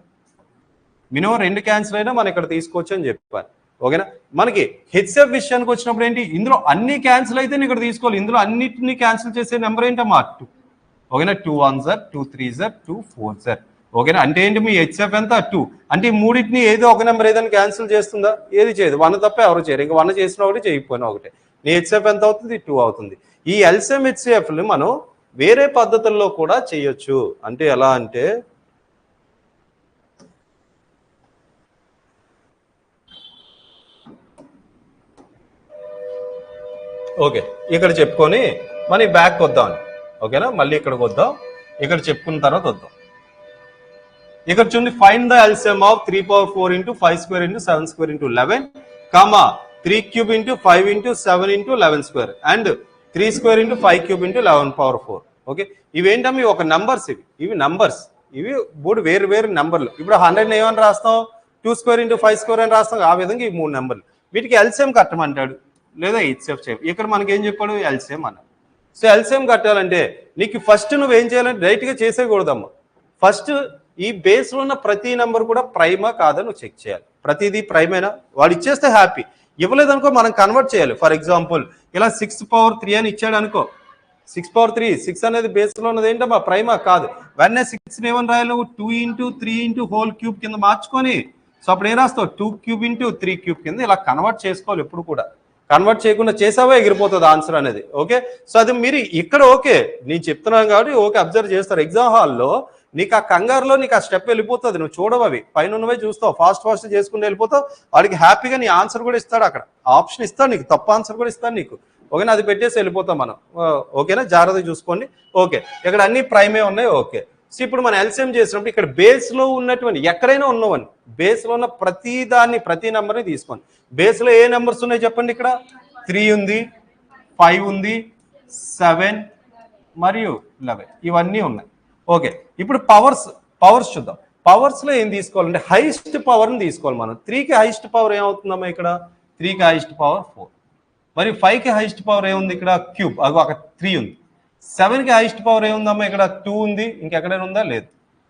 మినిమం 2 క్యాన్సిల్ అయినా మనం ఇక్కడ తీసుకోవచ్చు అని చెప్పాను. ఓకేనా? మనకి హెచ్సిఎఫ్ విషయానికి వచ్చినప్పుడు ఏంటి? ఇందులో అన్ని క్యాన్సిల్ అయితే ఇక్కడ తీసుకోవాలి. ఇందులో అన్నిటిని క్యాన్సిల్ చేసే నెంబర్ ఏంటమ్మా? 2. ఓకేనా? 2 1s, 2 3s, 2 4s. ఓకేనా? అంటే ఏంటి? మీ హెచ్సిఎఫ్ ఎంత? 2. అంటే ఈ మూడింటిని ఏదో ఒక నెంబర్ ఏదైనా క్యాన్సిల్ చేస్తుందా? ఏది చేయదు. 1 తప్ప ఎవరు చేయరు. ఇంకా 1 చేసిన ఒకటి, చేయకపోయినా ఒకటే. నీ హెచ్సిఎఫ్ ఎంత అవుతుంది? 2 అవుతుంది. ఈ ఎల్సిఎం హెచ్సిఎఫ్ని మనం వేరే పద్ధతుల్లో కూడా చేయొచ్చు. అంటే ఎలా అంటే ఓకే ఇక్కడ చెప్పుకొని మనం బ్యాక్ వద్దాం. ఓకేనా? మళ్ళీ ఇక్కడికి వద్దాం. ఇక్కడ చెప్పుకున్న తర్వాత వద్దాం. ఇక్కడ చూడండి, find the LCM of 3 power 4 into 5 square into 7 square into 11, 3 cube into 5 into 7 into 11 square and 3 square into 5 cube into 11 power 4. Okay, ఇవేంటమ్మా? ఒక నంబర్స్. ఇవి నంబర్స్. ఇవి 3 వేరు వేరు నెంబర్లు. ఇప్పుడు 100 ఏమని రాస్తాం? 2 square into 5 square అని రాస్తాం. ఆ విధంగా ఈ 3 నెంబర్లు. వీటికి ఎల్సిఎం కట్టమంటాడు లేదా హెచ్సిఎఫ్ చేయాలి. ఇక్కడ మనకి ఏం చెప్పాడు? ఎల్సిఎం అన్నాడు. సో ఎల్సిఎం కట్టాలంటే నీకు ఫస్ట్ నువ్వేం చేయాలంటే డైరెక్ట్గా చేసేయకూడదమ్మా. ఫస్ట్ ఈ బేస్లో ఉన్న ప్రతి నెంబర్ కూడా ప్రైమా కాదా నువ్వు చెక్ చేయాలి. ప్రతిదీ ప్రైమేనా? వాడు ఇచ్చేస్తే హ్యాపీ. ఇవ్వలేదనుకో మనం కన్వర్ట్ చేయాలి. ఫర్ ఎగ్జాంపుల్ ఇలా 6 power 3 అని ఇచ్చాడు అనుకో. 6 power 3, 6 అనేది బేస్లో ఉన్నది ఏంటమ్మా? ప్రైమా కాదు. వెంటనే 6 ఏమని రాయాలి? నువ్వు 2 into 3 into హోల్ క్యూబ్ కింద మార్చుకొని సో అప్పుడు ఏం రాస్తావు? 2 cube into 3 cube కింద ఇలా కన్వర్ట్ చేసుకోవాలి. ఎప్పుడు కూడా కన్వర్ట్ చేయకుండా చేసావా ఎగిరిపోతుంది ఆన్సర్ అనేది. ఓకే, సో అది మీరు ఇక్కడ ఓకే నేను చెప్తున్నాను కాబట్టి ఓకే అబ్జర్వ్ చేస్తారు. ఎగ్జామ్ హాల్లో నీకు ఆ కంగారులో నీకు ఆ స్టెప్ వెళ్ళిపోతుంది. నువ్వు చూడవు, అవి పైన ఉన్నవే చూస్తావు, ఫాస్ట్ చేసుకుని వెళ్ళిపోతావు. వాడికి హ్యాపీగా నీ ఆన్సర్ కూడా ఇస్తాడు. అక్కడ ఆప్షన్ ఇస్తాడు నీకు, తప్పు ఆన్సర్ కూడా ఇస్తాడు నీకు. ఓకేనా? అది పెట్టేసి వెళ్ళిపోతాం మనం. ఓకేనా? జాగ్రత్తగా చూసుకోండి. ఓకే, ఇక్కడ అన్ని ప్రైమే ఉన్నాయి. ఓకే, సో ఇప్పుడు మనం ఎల్సిఎం చేసినప్పుడు ఇక్కడ బేస్లో ఉన్నటువంటి ఎక్కడైనా ఉన్నవని బేస్లో ఉన్న ప్రతి నెంబర్ని తీసుకోండి. బేస్లో ఏ నెంబర్స్ ఉన్నాయి చెప్పండి. ఇక్కడ 3 ఉంది, 5 ఉంది, 7 మరియు 11 ఇవన్నీ ఉన్నాయి. ఓకే, ఇప్పుడు పవర్స్ చూద్దాం. పవర్స్లో ఏం తీసుకోవాలంటే హైయెస్ట్ పవర్ని తీసుకోవాలి మనం. 3కి హైయెస్ట్ పవర్ ఏమవుతుందమ్మా? ఇక్కడ 3కి హైయెస్ట్ పవర్ 4. మరి 5కి హైయెస్ట్ పవర్ ఏముంది? ఇక్కడ క్యూబ్, అగో అక్కడ 3 ఉంది. 7కి హైయెస్ట్ పవర్ ఏముందమ్మా? ఇక్కడ 2 ఉంది. ఇంకెక్కడైనా ఉందా? లేదు.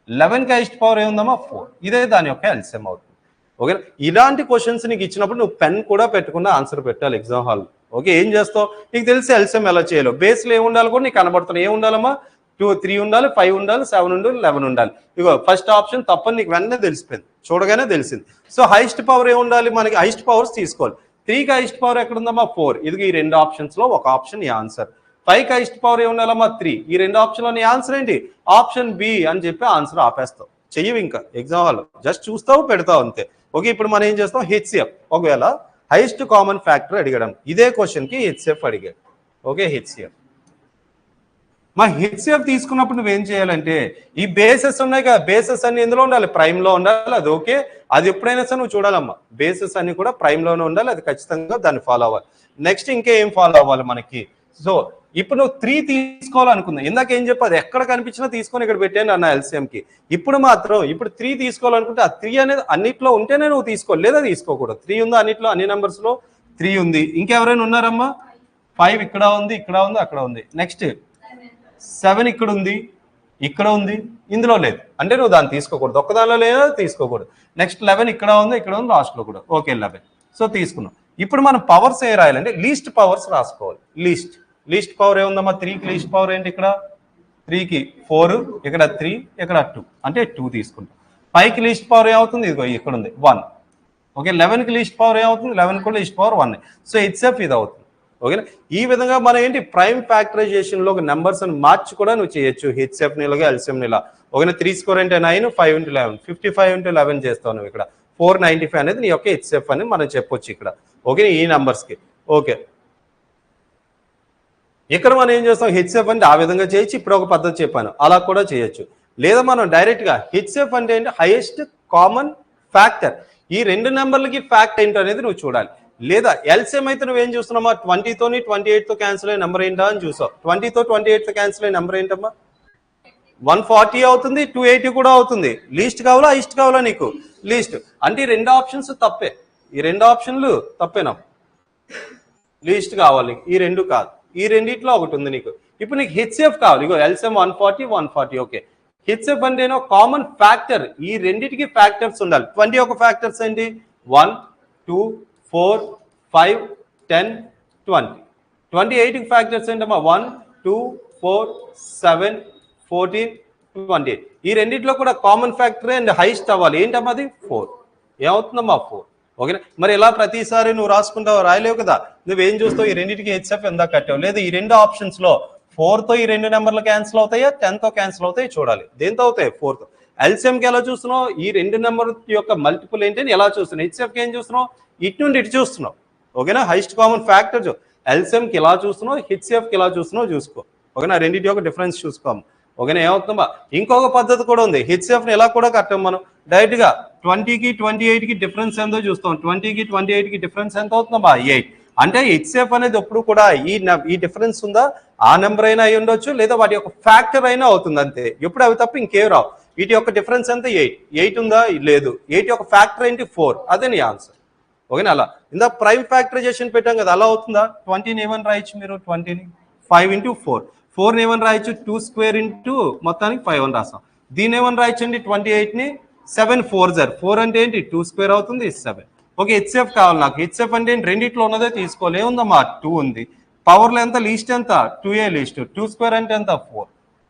11కి హైయెస్ట్ పవర్ ఏముందమ్మా? 4. ఇదే దాని యొక్క ఎల్సిఎం అవుతుంది. ఓకే, ఇలాంటి క్వశ్చన్స్ నీకు ఇచ్చినప్పుడు నువ్వు పెన్ కూడా పెట్టకుండా ఆన్సర్ పెట్టాలి ఎగ్జామ్ హాల్. ఓకే, ఏం చేస్తావు? నీకు తెలిసి ఎల్సిఎం ఎలా చేయాలో బేస్లో ఏముండాలి కూడా నీకు కనబడుతున్నాయి. ఏముండాలమ్మా? 2, 3 ఉండాలి, 5 ఉండాలి, 7 ఉండాలి, 11 ఉండాలి. ఇగో ఫస్ట్ ఆప్షన్ తప్పని నీకు వెంటనే తెలిసిపోయింది, చూడగానే తెలిసింది. సో హైయెస్ట్ పవర్ ఏముండాలి? మనకి హైయెస్ట్ పవర్స్ తీసుకోవాలి. 3కి హైయెస్ట్ పవర్ ఎక్కడ ఉందమ్మా? 4. ఇది ఈ 2 ఆప్షన్స్లో ఒక ఆప్షన్ ఈ ఆన్సర్. 5కి హైయెస్ట్ పవర్ ఏముండాలమ్మా? 3. ఈ 2 ఆప్షన్లో నీ ఆన్సర్ ఏంటి? ఆప్షన్ బి అని చెప్పి ఆన్సర్ ఆపేస్తావు. చెయ్యవు ఇంకా ఎగ్జామ్ హాల్లో, జస్ట్ చూస్తావు, పెడతావు అంతే. ఓకే, ఇప్పుడు మనం ఏం చేస్తాం? హెచ్సిఎఫ్. ఒకవేళ హైయెస్ట్ కామన్ ఫ్యాక్టర్ అడిగడం, ఇదే క్వశ్చన్కి హెచ్సిఎఫ్ అడిగాడు. Okay, HCF. మా హెచ్సిఎఫ్ తీసుకున్నప్పుడు నువ్వేం చేయాలంటే ఈ బేసెస్ ఉన్నాయి కదా, బేసెస్ అన్ని ఎందులో ఉండాలి? ప్రైమ్లో ఉండాలి. అది ఓకే, అది ఎప్పుడైనా సరే నువ్వు చూడాలమ్మా. బేసెస్ అన్ని కూడా ప్రైమ్లోనే ఉండాలి. అది ఖచ్చితంగా దాన్ని ఫాలో అవ్వాలి. నెక్స్ట్ ఇంకేం ఫాలో అవ్వాలి మనకి? సో ఇప్పుడు నువ్వు 3 తీసుకోవాలనుకుందా. ఇందాక ఏం చెప్పదు? ఎక్కడ కనిపించినా తీసుకొని ఇక్కడ పెట్టాను అన్న ఎల్సిఎంకి. ఇప్పుడు 3 తీసుకోవాలనుకుంటే ఆ 3 అనేది అన్నిట్లో ఉంటేనే నువ్వు తీసుకోవాలి, లేదా తీసుకోకూడదు. 3 ఉందా అన్నిట్లో? అన్ని నెంబర్స్లో 3 ఉంది. ఇంకెవరైనా ఉన్నారమ్మా? 5 ఇక్కడ ఉంది, అక్కడ ఉంది. నెక్స్ట్ 7 ఇక్కడ ఉంది, ఇందులో లేదు. అంటే నువ్వు దాన్ని తీసుకోకూడదు. ఒక్కదానిలో లేదా తీసుకోకూడదు. నెక్స్ట్ 11 ఇక్కడ ఉంది, లాస్ట్లో కూడా. ఓకే, 11. సో తీసుకున్నాం. ఇప్పుడు మనం పవర్స్ ఏ రాయాలంటే లీస్ట్ పవర్స్ రాసుకోవాలి. లీస్ట్ పవర్ ఏముందమ్మా? 3కి లీస్ట్ పవర్ ఏంటి? ఇక్కడ 3కి 4, ఇక్కడ 3, ఇక్కడ 2, అంటే 2 తీసుకుంటాం. 5కి లీస్ట్ పవర్ ఏమవుతుంది? ఇదిగో ఇక్కడ ఉంది 1. ఓకే, 11కి లీస్ట్ పవర్ ఏమవుతుంది? 11 కూడా లీస్ట్ పవర్ 1. సో హెచ్సిఎఫ్ ఇది అవుతుంది. ఓకేనా? ఈ విధంగా మనం ఏంటి ప్రైమ్ ఫ్యాక్టరైజేషన్లో నెంబర్స్ అని మార్చి కూడా నువ్వు చేయొచ్చు. హెచ్సిఎఫ్ని ఇలాగా, ఎల్సిఎంని ఇలా. ఓకేనా? 3 square అంటే 9, 5 into 11, 55 into 11 చేస్తావు నువ్వు. ఇక్కడ 495 అనేది నీ యొక్క హెచ్సిఎఫ్ అని మనం చెప్పొచ్చు ఇక్కడ. ఓకే, ఈ నెంబర్స్కి. ఓకే, ఇక్కడ మనం ఏం చేస్తాం? హెచ్సిఎఫ్ అంటే ఆ విధంగా చేయొచ్చు. ఇప్పుడు ఒక పద్ధతి చెప్పాను, అలా కూడా చేయొచ్చు. లేదా మనం డైరెక్ట్గా హెచ్సిఎఫ్ అంటే ఏంటి? Highest common factor. ఈ 2 నెంబర్లకి ఫ్యాక్ట్ ఏంటో అనేది నువ్వు చూడాలి. లేదా ఎల్సిఎం అయితే నువ్వేం చూస్తున్నామా 20తోని 28తో క్యాన్సిల్ అయ్యే నెంబర్ ఏంటా అని చూసావు. 20తో 28తో క్యాన్సిల్ అయ్యే నెంబర్ ఏంటమ్మా 140 అవుతుంది, 280 కూడా అవుతుంది. లీస్ట్ కావాలా హైయెస్ట్ కావాలా నీకు? లీస్ట్. అంటే ఈ రెండు ఆప్షన్స్ తప్పే, ఈ రెండు ఆప్షన్లు తప్పేనా? లీస్ట్ కావాలి, ఈ రెండు కాదు, ఈ రెండిట్లో ఒకటి ఉంది నీకు. ఇప్పుడు నీకు హెచ్సిఎఫ్ కావాలి. ఇగో ఎల్సిఎం 140 ఓకే. హెచ్సిఎఫ్ అంటే కామన్ ఫ్యాక్టర్, ఈ రెండింటికి ఫ్యాక్టర్స్ ఉండాలి. 20 ఒక ఫ్యాక్టర్స్ ఏంటి 1 2 4 5 10 20. 28 ఫ్యాక్టర్స్ ఏంటమ్మా 1 2 4 7 14 28. ఈ రెండిట్లో కూడా కామన్ ఫ్యాక్టర్ అండ్ హైయెస్ట్ అవ్వాలి. ఏంటమ్మా అది 4. ఏమవుతుందమ్మా 4. ఓకేనా? మరి ఇలా ప్రతిసారి నువ్వు రాసుకుంటావు, రాయలేవు కదా. నువ్వేం చూస్తావు, ఈ రెండింటికి హెచ్ఎఫ్ ఎంత కట్టావు, లేదా ఈ రెండు ఆప్షన్స్ లో 4తో ఈ రెండు నెంబర్లు క్యాన్సిల్ అవుతాయా 10తో క్యాన్సిల్ అవుతాయి చూడాలి. దేంతో అవుతాయి 4తో. ఎల్సిఎంకి ఎలా చూస్తున్నావు, ఈ రెండు నెంబర్ యొక్క మల్టిపుల్ ఏంటి ఎలా చూస్తున్నావు. హెచ్ఎఫ్కి ఏం చూస్తున్నావు, ఇటు నుండి ఇటు చూస్తున్నావు. ఓకేనా? హైయెస్ట్ కామన్ ఫ్యాక్టర్ ఎల్సిఎంకి ఎలా చూస్తున్నావు, హెచ్సిఎఫ్కి ఎలా చూస్తున్నావు చూసుకో. ఓకేనా? రెండింటి యొక్క డిఫరెన్స్ చూసుకోము. ఓకేనా? ఏమవుతుందా? ఇంకొక పద్ధతి కూడా ఉంది. హెచ్సిఎఫ్ని ఎలా కూడా కట్టాం మనం డైరెక్ట్ గా 20కి 28కి డిఫరెన్స్ ఎంతో చూస్తాం. 20కి 28కి డిఫరెన్స్ ఎంత అవుతుందమ్మా 8. అంటే హెచ్సిఎఫ్ అనేది ఎప్పుడు కూడా ఈ డిఫరెన్స్ ఉందా ఆ నెంబర్ అయినా అయి ఉండొచ్చు, లేదా వాటి యొక్క ఫ్యాక్టర్ అయినా అవుతుంది అంతే. ఎప్పుడు అవి తప్ప ఇంకేం రావు. వీటి యొక్క డిఫరెన్స్ ఎంత 8 ఉందా లేదు. 8 యొక్క ఫ్యాక్టర్ ఏంటి 4. అదే నీ ఆన్సర్. ఓకేనా? అలా ఇందా ప్రైమ్ ఫ్యాక్టరైజేషన్ పెట్టాం కదా, అలా అవుతుందా. 20ని ఏమని రాయొచ్చు మీరు, 20ని 5 into 4. 4ని ఏమని రాయొచ్చు 2 square into మొత్తానికి 5 అని రాస్తాం. దీన్ని ఏమని రాయొచ్చండి 28ని 7 4 4 అంటే ఏంటి 2 square అవుతుంది 7. ఓకే, హెచ్సిఎఫ్ కావాలి నాకు. హెచ్సిఎఫ్ అంటే రెండిట్లో ఉన్నదే తీసుకోవాలి. ఏముందమ్మా 2 ఉంది. పవర్లో ఎంత లీస్ట్ ఎంత 2a లీస్ట్. 2 square అంటే ఎంత 4.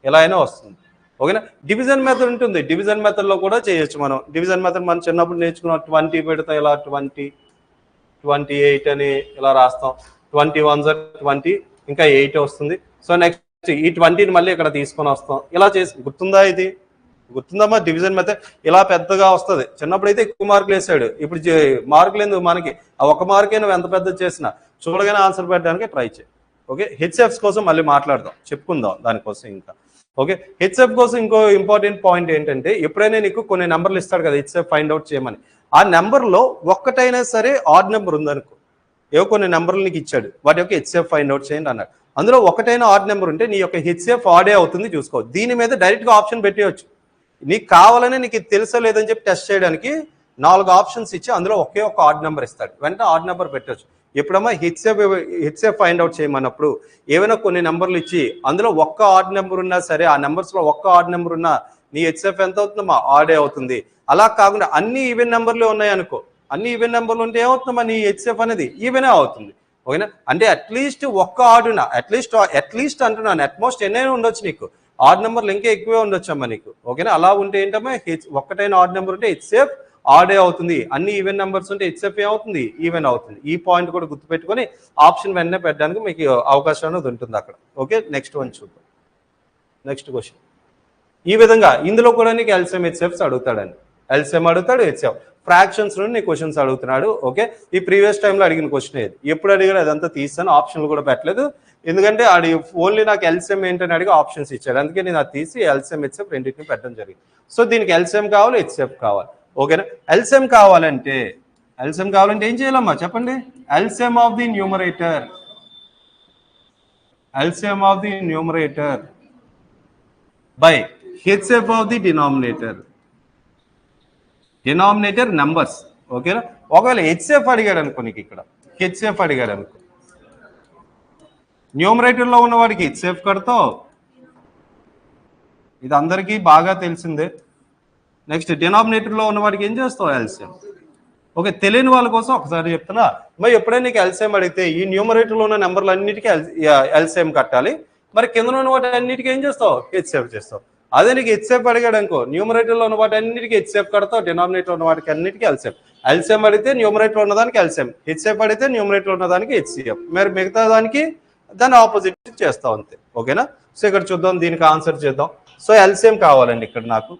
ఎలా అయినా వస్తుంది. ఓకేనా? డివిజన్ మెథడ్ ఉంటుంది. డివిజన్ మెథడ్ లో కూడా చేయొచ్చు మనం. డివిజన్ మెథడ్ మనం చిన్నప్పుడు నేర్చుకున్నాం. 20 పెడతాం ఇలా 20 28 అని ఇలా రాస్తాం. 21 20 ఇంకా 8 వస్తుంది. సో నెక్స్ట్ ఈ 20ని మళ్ళీ ఇక్కడ తీసుకొని వస్తాం. ఇలా చేసి గుర్తుందా, ఇది గుర్తుందమ్మా డివిజన్ మెథడ్. ఇలా పెద్దగా వస్తుంది. చిన్నప్పుడు అయితే ఎక్కువ మార్కులు వేసాడు. ఇప్పుడు మార్కులు ఎందుకు మనకి, ఆ ఒక మార్కే నువ్వు ఎంత పెద్ద చేసినా చూడగానే ఆన్సర్ పెట్టడానికి ట్రై చేయి. ఓకే, హెచ్ఎఫ్స్ కోసం మళ్ళీ మాట్లాడదాం, చెప్పుకుందాం దానికోసం ఇంకా. ఓకే, హెచ్ఎఫ్ కోసం ఇంకో ఇంపార్టెంట్ పాయింట్ ఏంటంటే, ఎప్పుడైనా నీకు కొన్ని నెంబర్లు ఇస్తాడు కదా హెచ్ఎఫ్ ఫైండ్ అవుట్ చేయమని. ఆ నెంబర్లో ఒక్కటైనా సరే ఆడ్ నెంబర్ ఉందనుకో, ఏవో కొన్ని నెంబర్లు నీకు ఇచ్చాడు, వాటి యొక్క హెచ్ఎఫ్ ఫైండ్ అవుట్ చేయండి అన్నాడు. అందులో ఒకటైనా ఆడ్ నెంబర్ ఉంటే నీ యొక్క హెచ్ఎఫ్ ఆడే అవుతుంది చూసుకో. దీని మీద డైరెక్ట్గా ఆప్షన్ పెట్టేయచ్చు. నీకు కావాలని నీకు తెలుసా లేదని చెప్పి టెస్ట్ చేయడానికి 4 ఆప్షన్స్ ఇచ్చి అందులో ఒకే ఒక ఆడ్ నెంబర్ ఇస్తాడు. వెంటనే ఆడ్ నెంబర్ పెట్టవచ్చు. ఎప్పుడమ్మా హెచ్ఎఫ్ ఫైండ్ అవుట్ చేయమన్నప్పుడు ఏమైనా కొన్ని నెంబర్లు ఇచ్చి అందులో ఒక్క ఆడ్ నెంబర్ ఉన్నా సరే, ఆ నెంబర్స్లో ఒక్క ఆడ్ నెంబర్ ఉన్నా నీ హెచ్ఎఫ్ ఎంత అవుతుందమ్మా ఆడే అవుతుంది. అలా కాకుండా అన్ని ఈవెన్ నెంబర్లే ఉన్నాయి అనుకో, అన్ని ఈవెన్ నెంబర్లు ఉంటే ఏమవుతుందమ్మా నీ హెచ్ఎఫ్ అనేది ఈవెనే అవుతుంది. ఓకేనా? అంటే అట్లీస్ట్ ఒక్క ఆడ్ ఉన్నా, అట్లీస్ట్ అంటున్నాను, అట్మోస్ట్ ఎన్నైనా ఉండొచ్చు నీకు. ఆడ్ నెంబర్లు ఇంకా ఎక్కువే ఉండొచ్చమ్మా నీకు. ఓకేనా? అలా ఉంటే ఏంటమ్మా ఒక్కటైనా ఆడ్ నెంబర్ ఉంటే హెచ్ఎఫ్ ఆడే అవుతుంది. అన్ని ఈవెన్ నెంబర్స్ ఉంటే హెచ్ఎఫ్ ఏమవుతుంది ఈవెన్ అవుతుంది. ఈ పాయింట్ కూడా గుర్తుపెట్టుకొని ఆప్షన్ వెంటనే పెట్టడానికి మీకు అవకాశం అనేది ఉంటుంది అక్కడ. ఓకే, నెక్స్ట్ వన్ చూద్దాం. నెక్స్ట్ క్వశ్చన్ ఈ విధంగా, ఇందులో కూడా నీకు ఎల్సిఎం హెచ్ఎఫ్స్ అడుగుతాడని. ఎల్సిఎం అడుగుతాడు, హెచ్ఎఫ్ ఫ్రాక్షన్స్ నుండి నీ క్వశ్చన్స్ అడుగుతున్నాడు. ఓకే, ఈ ప్రీవియస్ టైంలో అడిగిన క్వశ్చన్ ఏది, ఎప్పుడు అడిగాడు అదంతా తీస్తాను, ఆప్షన్లు కూడా పెట్టలేదు. ఎందుకంటే అది ఓన్లీ నాకు ఎల్సిఎం ఏంటని అడిగి ఆప్షన్స్ ఇచ్చాడు. అందుకే నేను అది తీసి ఎల్సిఎం హెచ్ఎఫ్ రెండింటిని పెట్టడం జరిగింది. సో దీనికి ఎల్సిఎం కావాలి, హెచ్ఎఫ్ కావాలి. ఓకేనా? ఎల్సిఎం కావాలంటే ఏం చేయాలమ్మా చెప్పండి. LCM of the numerator, by HF of the denominator numbers. ఓకేనా? ఒకవేళ హెచ్ఎఫ్ అడిగాడు అనుకో, నీకు ఇక్కడ హెచ్ఎఫ్ అడిగాడు అనుకో, న్యూమరేటర్లో ఉన్న వాడికి హెచ్ఎఫ్ కడతావు, ఇది అందరికీ బాగా తెలిసిందే. నెక్స్ట్ డినామినేటర్లో ఉన్న వాడికి ఏం చేస్తావు ఎల్సిఎం. ఓకే, తెలియని వాళ్ళ కోసం ఒకసారి చెప్తున్నా. మరి ఎప్పుడైనా నీకు ఎల్సిఎం అడిగితే ఈ న్యూమరేటర్లో ఉన్న నెంబర్లు అన్నిటికీ ఎల్సిఎం కట్టాలి. మరి కింద ఉన్న వాటి అన్నిటికీ ఏం చేస్తావు హెచ్ఎఫ్ చేస్తావు. అదే నీకు హెచ్ఎఫ్ అడిగాడు అనుకో, న్యూమరేటర్లో ఉన్న వాటి అన్నిటికీ హెచ్ఎఫ్ కడతావు, డినామినేటర్ ఉన్న వాటికి అన్నిటికీ ఎల్సిఎం అడిగితే న్యూమరేటర్ ఉన్నదానికి ఎల్సిఎం, హెచ్ఎఫ్ అడిగితే న్యూమరేటర్ ఉన్నదానికి హెచ్సిఎఫ్, మరి మిగతా దానికి దాన్ని ఆపోజిట్ చేస్తావు అంతే. ఓకేనా? సో ఇక్కడ చూద్దాం, దీనికి ఆన్సర్ చేద్దాం. సో ఎల్సిఎం కావాలండి ఇక్కడ నాకు.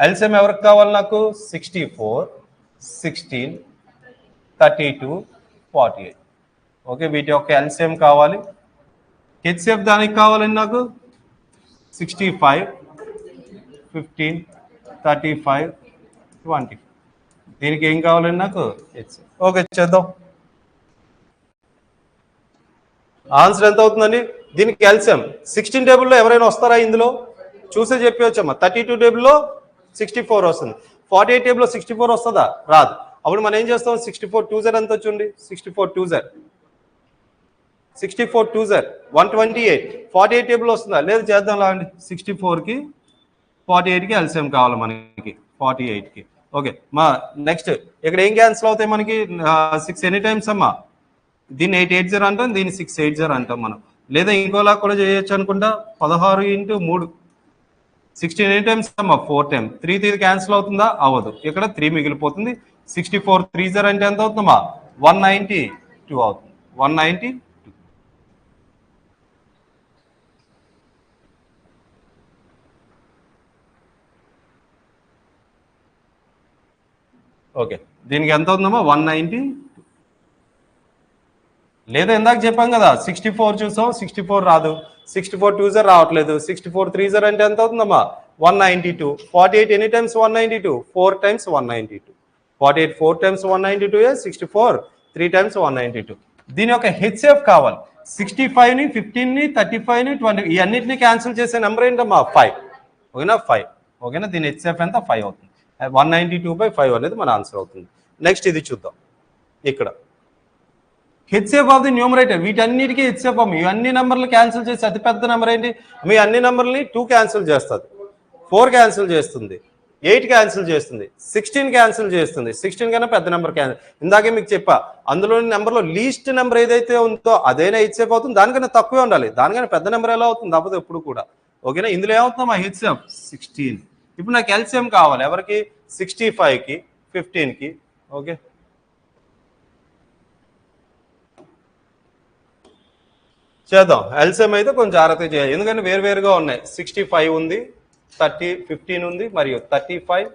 ఎల్సిఎం ఎవరికి కావాలి నాకు 64 16 32 48. ఓకే, వీటి యొక్క ఎల్సిఎం కావాలి. హెచ్సిఎఫ్ దానికి కావాలండి నాకు 65 15 35 20. దీనికి ఏం కావాలండి నాకు హెచ్సిఎఫ్. ఓకే చేద్దాం. ఆన్సర్ ఎంత అవుతుందండి దీనికి ఎల్సిఎం 16 టేబుల్లో ఎవరైనా వస్తారా ఇందులో చూసే చెప్పవచ్చమ్మా. 32 టేబుల్లో 64 వస్తుంది. 48 టేబుల్లో 64 వస్తుందా రాదు. అప్పుడు మనం ఏం చేస్తాం 64 2 ఎంత వచ్చింది 64 2 64 2 128. 48 టేబుల్ వస్తుందా లేదు చేద్దాం లాండి. 64కి 48కి ఎల్సిఎం కావాలి మనకి 48కి. ఓకే మా నెక్స్ట్ ఇక్కడ ఏం క్యాన్సిల్ అవుతాయి మనకి 6 ఎనీ టైమ్స్ అమ్మా. దీన్ని 880 అంటాం, దీన్ని 680 అంటాం మనం. లేదా ఇంకోలా కూడా చేయొచ్చు అనుకుంటా 16 × 3 16 ఎనీ టైమ్స్ అమ్మా 4 టైమ్. 3 ఇది క్యాన్సిల్ అవుతుందా అవ్వదు. ఇక్కడ 3 మిగిలిపోతుంది. 64 3 అంటే ఎంత అవుతుందమ్మా 192 అవుతుంది. 192. ఓకే దీనికి ఎంత అవుతుందమ్మా 190. లేదా ఇందాక చెప్పాం కదా 64 చూసాం 64 రాదు. 64 2 రావట్లేదు. 64 3 అంటే ఎంత అవుతుందమ్మా 192. 48 any times 192 4 times 192. 48 4 times 192 64 3 times 192. దీని యొక్క హెచ్సిఎఫ్ కావాలి. 65ని 15ని 35ని 20 ఈ అన్నింటినీ క్యాన్సిల్ చేసే నెంబర్ ఏంటమ్మా 5. ఓకేనా 5. ఓకేనా దీని హెచ్సిఎఫ్ ఎంత 5 అవుతుంది. 192/5 అనేది మన ఆన్సర్ అవుతుంది. నెక్స్ట్ ఇది చూద్దాం. ఇక్కడ హెచ్సిఎఫ్ ఆఫ్ ది న్యూమరేటర్ వీటన్నిటికీ హెచ్సిఎఫ్ అమ్మ. ఇవన్నీ నెంబర్లు క్యాన్సిల్ చేసి అతిపెద్ద నెంబర్ ఏంటి మీ అన్ని నెంబర్ని 2 క్యాన్సిల్ చేస్తుంది, 4 క్యాన్సిల్ చేస్తుంది, 8 క్యాన్సిల్ చేస్తుంది, 16 క్యాన్సిల్ చేస్తుంది. 16 కన్నా పెద్ద నెంబర్ క్యాన్సిల్. ఇందాకే మీకు చెప్పా అందులోని నెంబర్లో లీస్ట్ నెంబర్ ఏదైతే ఉందో అదైనా హెచ్సిఎఫ్ అవుతుంది. దానికన్నా తక్కువే ఉండాలి. దానికన్నా పెద్ద నెంబర్ ఎలా అవుతుంది అవ్వదు ఎప్పుడు కూడా. ఓకేనా ఇందులో ఏమవుతుందా మా హెచ్సిఎఫ్ 16. ఇప్పుడు నాకు ఎల్సిఎం కావాలి ఎవరికి 65కి 15కి. ఓకే చేద్దాం. ఎల్సిఎం అయితే కొంచెం జాగ్రత్తగా చేయాలి ఎందుకంటే వేరువేరుగా ఉన్నాయి. 65 ఉంది, 30 15 ఉంది, మరియు 35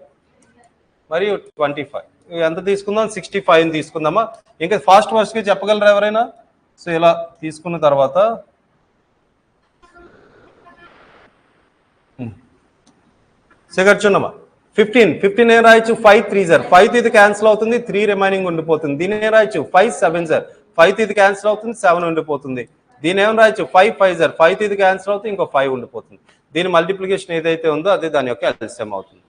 మరియు 25. ఎంత తీసుకుందాం 65 తీసుకుందామా. ఇంకా ఫాస్ట్గా చెప్పగలరా ఎవరైనా. సో ఇలా తీసుకున్న తర్వాత కూర్చున్నామా 15 ఏం రాయొచ్చు 5 3 5 ఇది క్యాన్సిల్ అవుతుంది, 3 రిమైనింగ్ ఉండిపోతుంది. దీని ఏం రాయొచ్చు 5 7 5 ఇది క్యాన్సిల్ అవుతుంది, 7 ఉండిపోతుంది. దీని ఏం రాయొచ్చు 5 5 5 ఇది క్యాన్సిల్ అవుతుంది, ఇంకో 5 ఉండిపోతుంది. దీని మల్టిప్లికేషన్ ఏదైతే ఉందో అదే దాని యొక్క ఎల్సిఎం అవుతుంది.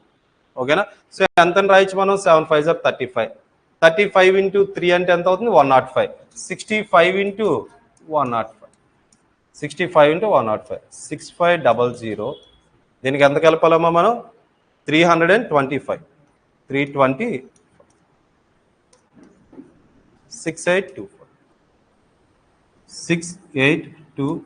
ఓకేనా సో ఎంత రాయొచ్చు మనం 7 5 35. 35 × 3 అంటే ఎంత అవుతుంది 105. 65 × 105. 65 × 105 6500. దీనికి ఎంత కలపాలమ్మా మనం 325 320 6825 6825.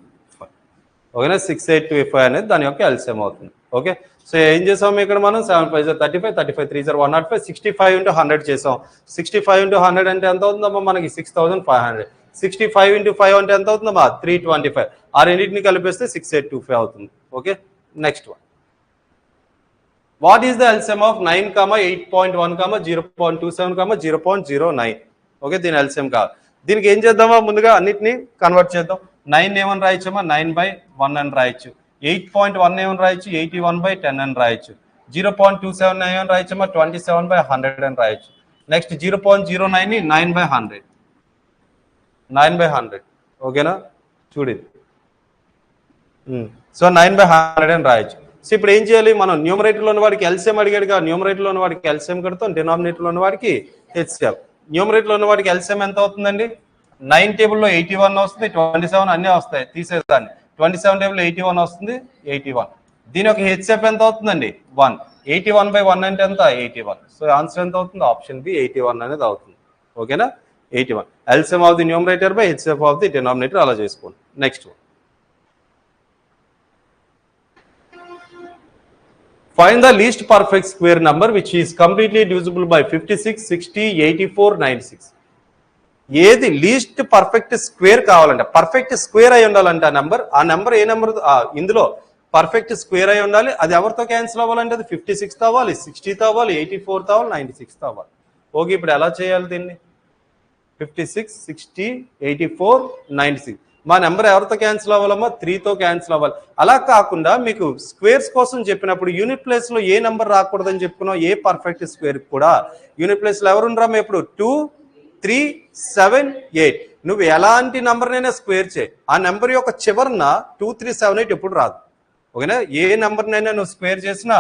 ఓకేనా 6825 అనేది దాని యొక్క ఎల్సిఎం అవుతుంది. ఓకే సో ఏం చేసాము ఇక్కడ మనం 7 5 35 35 3 105 65 × 100 చేసాం. 65 × 100 అంటే ఎంత అవుతుందమ్మా మనకి 6500. 65 × 5 అంటే ఎంత అవుతుందమ్మా 325. ఆ రెండింటిని కలిపేస్తే 6825 అవుతుంది. Okay next one. What is the LCM of 9, 8.1, 0.27, 0.09? Okay దీని ఎల్సిఎం కావాలి. దీనికి ఏం చేద్దామా ముందుగా అన్నిటిని కన్వర్ట్ చేద్దాం. 9 ఏమని రాయొచ్చమ్మా 9/1 అని రాయొచ్చు. 8.1 ఏమని రాయొచ్చు 81/10 అని రాయొచ్చు. 0.27 ఏమని రాయొచ్చమ్మా 27/100 అని రాయొచ్చు. నెక్స్ట్ 0.09ని 9/100 9/100. ఓకేనా చూడండి సో 9/100 అని రాయొచ్చు. సో ఇప్పుడు ఏం చేయాలి మనం న్యూమరేటర్లో ఉన్న వాడికి ఎల్సిఎం అడిగాడుగా. న్యూమరేటర్లో ఉన్న వాడికి ఎల్సిఎం కడతాం, డినామినేటర్లో ఉన్న వాడికి హెచ్సిఎఫ్. న్యూమరేటర్లో ఉన్న వాడికి ఎల్సిఎం ఎంత అవుతుందండి 9 టేబుల్లో 81 వస్తుంది, 27 అన్నీ వస్తాయి తీసేదాన్ని. 27 టేబుల్లో 81 వస్తుంది 81. దీని యొక్క హెచ్సిఎఫ్ ఎంత అవుతుందండి 1. 81/1 అంటే ఎంత 81. సో ఆన్సర్ ఎంత అవుతుంది ఆప్షన్ బి 81 అనేది అవుతుంది. ఓకేనా 81 LCM of the numerator by HCF of the denominator అలా చేసుకోండి. Next find the least perfect square number which is completely divisible by 56, 60, 84, 96. ఏది లీస్ట్ పర్ఫెక్ట్ స్క్వేర్ కావాలంటే పర్ఫెక్ట్ స్క్వేర్ అయి ఉండాలంటే ఆ నెంబర్ ఏ నెంబర్ ఇందులో పర్ఫెక్ట్ స్క్వేర్ అయి ఉండాలి. అది ఎవరితో క్యాన్సిల్ అవ్వాలంటే అది 56 అవ్వాలి, 60 అవ్వాలి, 84 అవ్వాలి, 96 అవ్వాలి. ఓకే ఇప్పుడు ఎలా చేయాలి దీన్ని 56, 60, 84, 96. మా నెంబర్ ఎవరితో క్యాన్సిల్ అవ్వాలమ్మా 3తో క్యాన్సిల్ అవ్వాలి. అలా కాకుండా మీకు స్క్వేర్స్ కోసం చెప్పినప్పుడు యూనిట్ ప్లేస్లో ఏ నెంబర్ రాకూడదని చెప్పుకున్నాం, ఏ పర్ఫెక్ట్ స్క్వేర్ కూడా యూనిట్ ప్లేస్లో ఎవరుండరామా ఇప్పుడు 2, 3, 7, 8 నువ్వు ఎలాంటి నెంబర్నైనా స్క్వేర్ చేయి, ఆ నెంబర్ యొక్క చివరన 2, 3, 7, 8 ఎప్పుడు రాదు. ఓకేనా, ఏ నెంబర్నైనా నువ్వు స్క్వేర్ చేసినా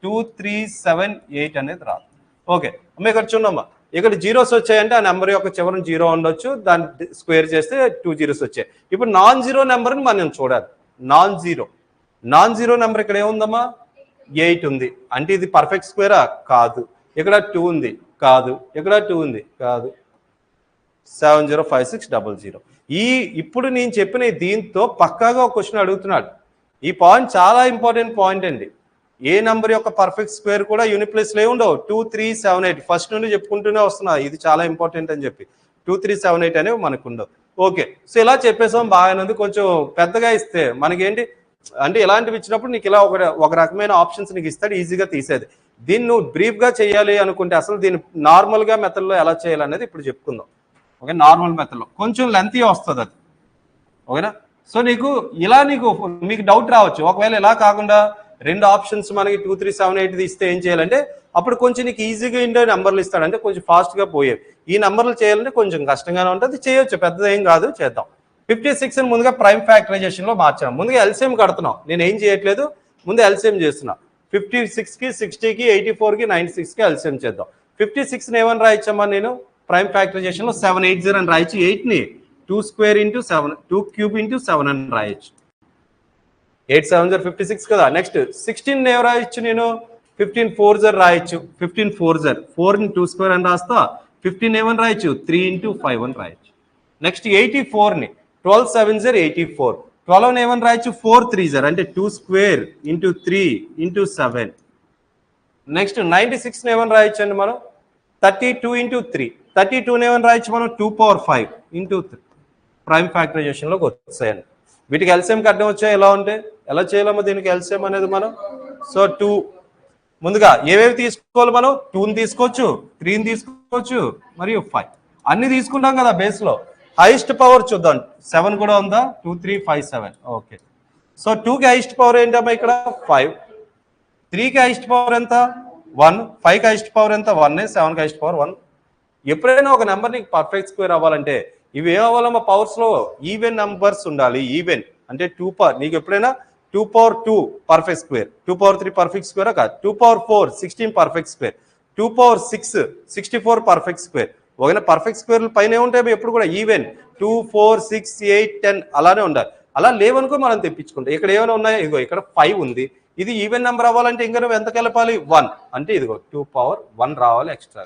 2, 3, 7, 8 అనేది రాదు. ఓకే అమ్మ ఇక్కడ చూడమ్మా, ఇక్కడ జీరోస్ వచ్చాయంటే ఆ నెంబర్ యొక్క చివరన 0 ఉండొచ్చు, దాన్ని స్క్వేర్ చేస్తే 2 జీరోస్ వచ్చాయి. ఇప్పుడు నాన్ జీరో నెంబర్ని మనం చూడాలి. నాన్ జీరో నెంబర్ ఇక్కడ ఏముందమ్మా 8 ఉంది, అంటే ఇది పర్ఫెక్ట్ స్క్వేరా కాదు. ఇక్కడ 2 ఉంది కాదు, ఇక్కడ 2 ఉంది కాదు. 705600. ఇప్పుడు నేను చెప్పిన దీంతో పక్కాగా ఒక క్వశ్చన్ అడుగుతున్నాడు. ఈ పాయింట్ చాలా ఇంపార్టెంట్ పాయింట్ అండి. ఏ నెంబర్ యొక్క పర్ఫెక్ట్ స్క్వేర్ కూడా యూనిట్ ప్లేస్లో ఉండవు. 2, 3, 7, 8 ఫస్ట్ నుండి చెప్పుకుంటూనే వస్తున్నా, ఇది చాలా ఇంపార్టెంట్ అని చెప్పి 2, 3, 7, 8 అనేవి మనకు ఉండవు. ఓకే, సో ఇలా చెప్పేసాం, బాగానే ఉంది. కొంచెం పెద్దగా ఇస్తే మనకేంటి అంటే ఇలాంటివి ఇచ్చినప్పుడు నీకు ఇలా ఒక రకమైన ఆప్షన్స్ నీకు ఇస్తాడు, ఈజీగా తీసేది. దీన్ని నువ్వు బ్రీఫ్గా చేయాలి అనుకుంటే అసలు దీన్ని నార్మల్గా మెథడ్లో ఎలా చేయాలనేది ఇప్పుడు చెప్పుకుందాం. ఓకే, నార్మల్ మెథడ్లో కొంచెం లెంతీ వస్తుంది అది. ఓకేనా, సో మీకు డౌట్ రావచ్చు, ఒకవేళ ఇలా కాకుండా 2 ఆప్షన్స్ మనకి 2, 3, 7, 8 ఇస్తే ఏం చేయాలంటే అప్పుడు కొంచెం నీకు ఈజీగా ఇండే నెంబర్లు ఇస్తాడంటే కొంచెం ఫాస్ట్గా పోయేవి. ఈ నెంబర్లు చేయాలంటే కొంచెం కష్టంగానే ఉంటుంది, చేయొచ్చు, పెద్దదేం కాదు, చేద్దాం. 56 ముందుగా ప్రైమ్ ఫ్యాక్టరైజేషన్లో మార్చాం. ముందుగా ఎల్సిఎం కడుతున్నాం, నేను ఏం చేయట్లేదు, ముందు ఎల్సిఎం చేస్తున్నా. 56కి 60కి 84కి 96కి ఎల్సిఎం చేద్దాం. 56ని ఏమని రాయించమ్మా నేను ప్రైమ్ ఫ్యాక్టరైజేషన్లో 780 అని రాయొచ్చు. 8ని 2 స్క్వేర్ ఇంటూ 7, 2 క్యూబ్ ఇంటూ 7 అని రాయొచ్చు. 8 7 56 కదా. నెక్స్ట్ 16 ఏం రాయొచ్చు నేను 15 4 రాయొచ్చు. 15 4 4ని 2 స్క్వేర్ అని రాస్తా. 15 ఏమని రాయొచ్చు 3 ఇంటూ 5 అని రాయొచ్చు. నెక్స్ట్ 84ని 12 7 84, 12ని ఏమని రాయొచ్చు 4 3 అంటే 2 స్క్వేర్ ఇంటూ 3 ఇంటూ 7. నెక్స్ట్ 96ని ఏమని రాయొచ్చు అండి మనం 32 ఇంటూ 3, 32ని ఏమని రాయొచ్చు మనం 2 పవర్ 5 ఇంటూ 3. ప్రైమ్ ఫ్యాక్టరైజేషన్లోకి వచ్చాయండి. వీటికి ఎల్సిఎం కట్టడం వచ్చాయి. ఎలా ఉంటే ఎలా చేయాలమ్మా దీనికి ఎల్సిఎం అనేది మనం. సో 2 ముందుగా ఏవేవి తీసుకోవాలి మనం 2ని తీసుకోవచ్చు, 3ని తీసుకోవచ్చు మరియు 5 అన్ని తీసుకుంటాం కదా బేస్లో. హైయెస్ట్ పవర్ చూద్దాం, 7 కూడా ఉందా 2 3 5 7. ఓకే, సో 2కి హైయెస్ట్ పవర్ ఏంటమ్మా ఇక్కడ 5, 3కి హైయెస్ట్ పవర్ ఎంత 1, 5కి హైయెస్ట్ పవర్ ఎంత 1, 7కి హైయెస్ట్ పవర్ 1. ఎప్పుడైనా ఒక నెంబర్ నీకు పర్ఫెక్ట్ స్క్వేర్ అవ్వాలంటే ఇవి ఏమవ్వాలమ్మా పవర్స్లో ఈవెన్ నెంబర్స్ ఉండాలి. ఈవెన్ అంటే 2 పవర్, నీకు ఎప్పుడైనా 2 power 2 perfect square, 2 power 3 perfect square కాదు. 2 power 4 16 perfect square, 2 power 6 64 perfect square. ఒకవేళ పర్ఫెక్ట్ స్క్వేర్లు పైన ఉంటాయి ఎప్పుడు కూడా ఈవెన్ 2 4 6 8 10 అలానే ఉండాలి. అలా లేవనుకో మనం తెప్పించుకుంటాం. ఇక్కడ ఏమైనా ఉన్నాయో ఇగో ఇక్కడ 5 ఉంది. ఇది ఈవెన్ నెంబర్ అవ్వాలంటే ఇంకా నువ్వు ఎంత కలపాలి 1 అంటే ఇదిగో 2 పవర్ 1 రావాలి ఎక్స్ట్రా.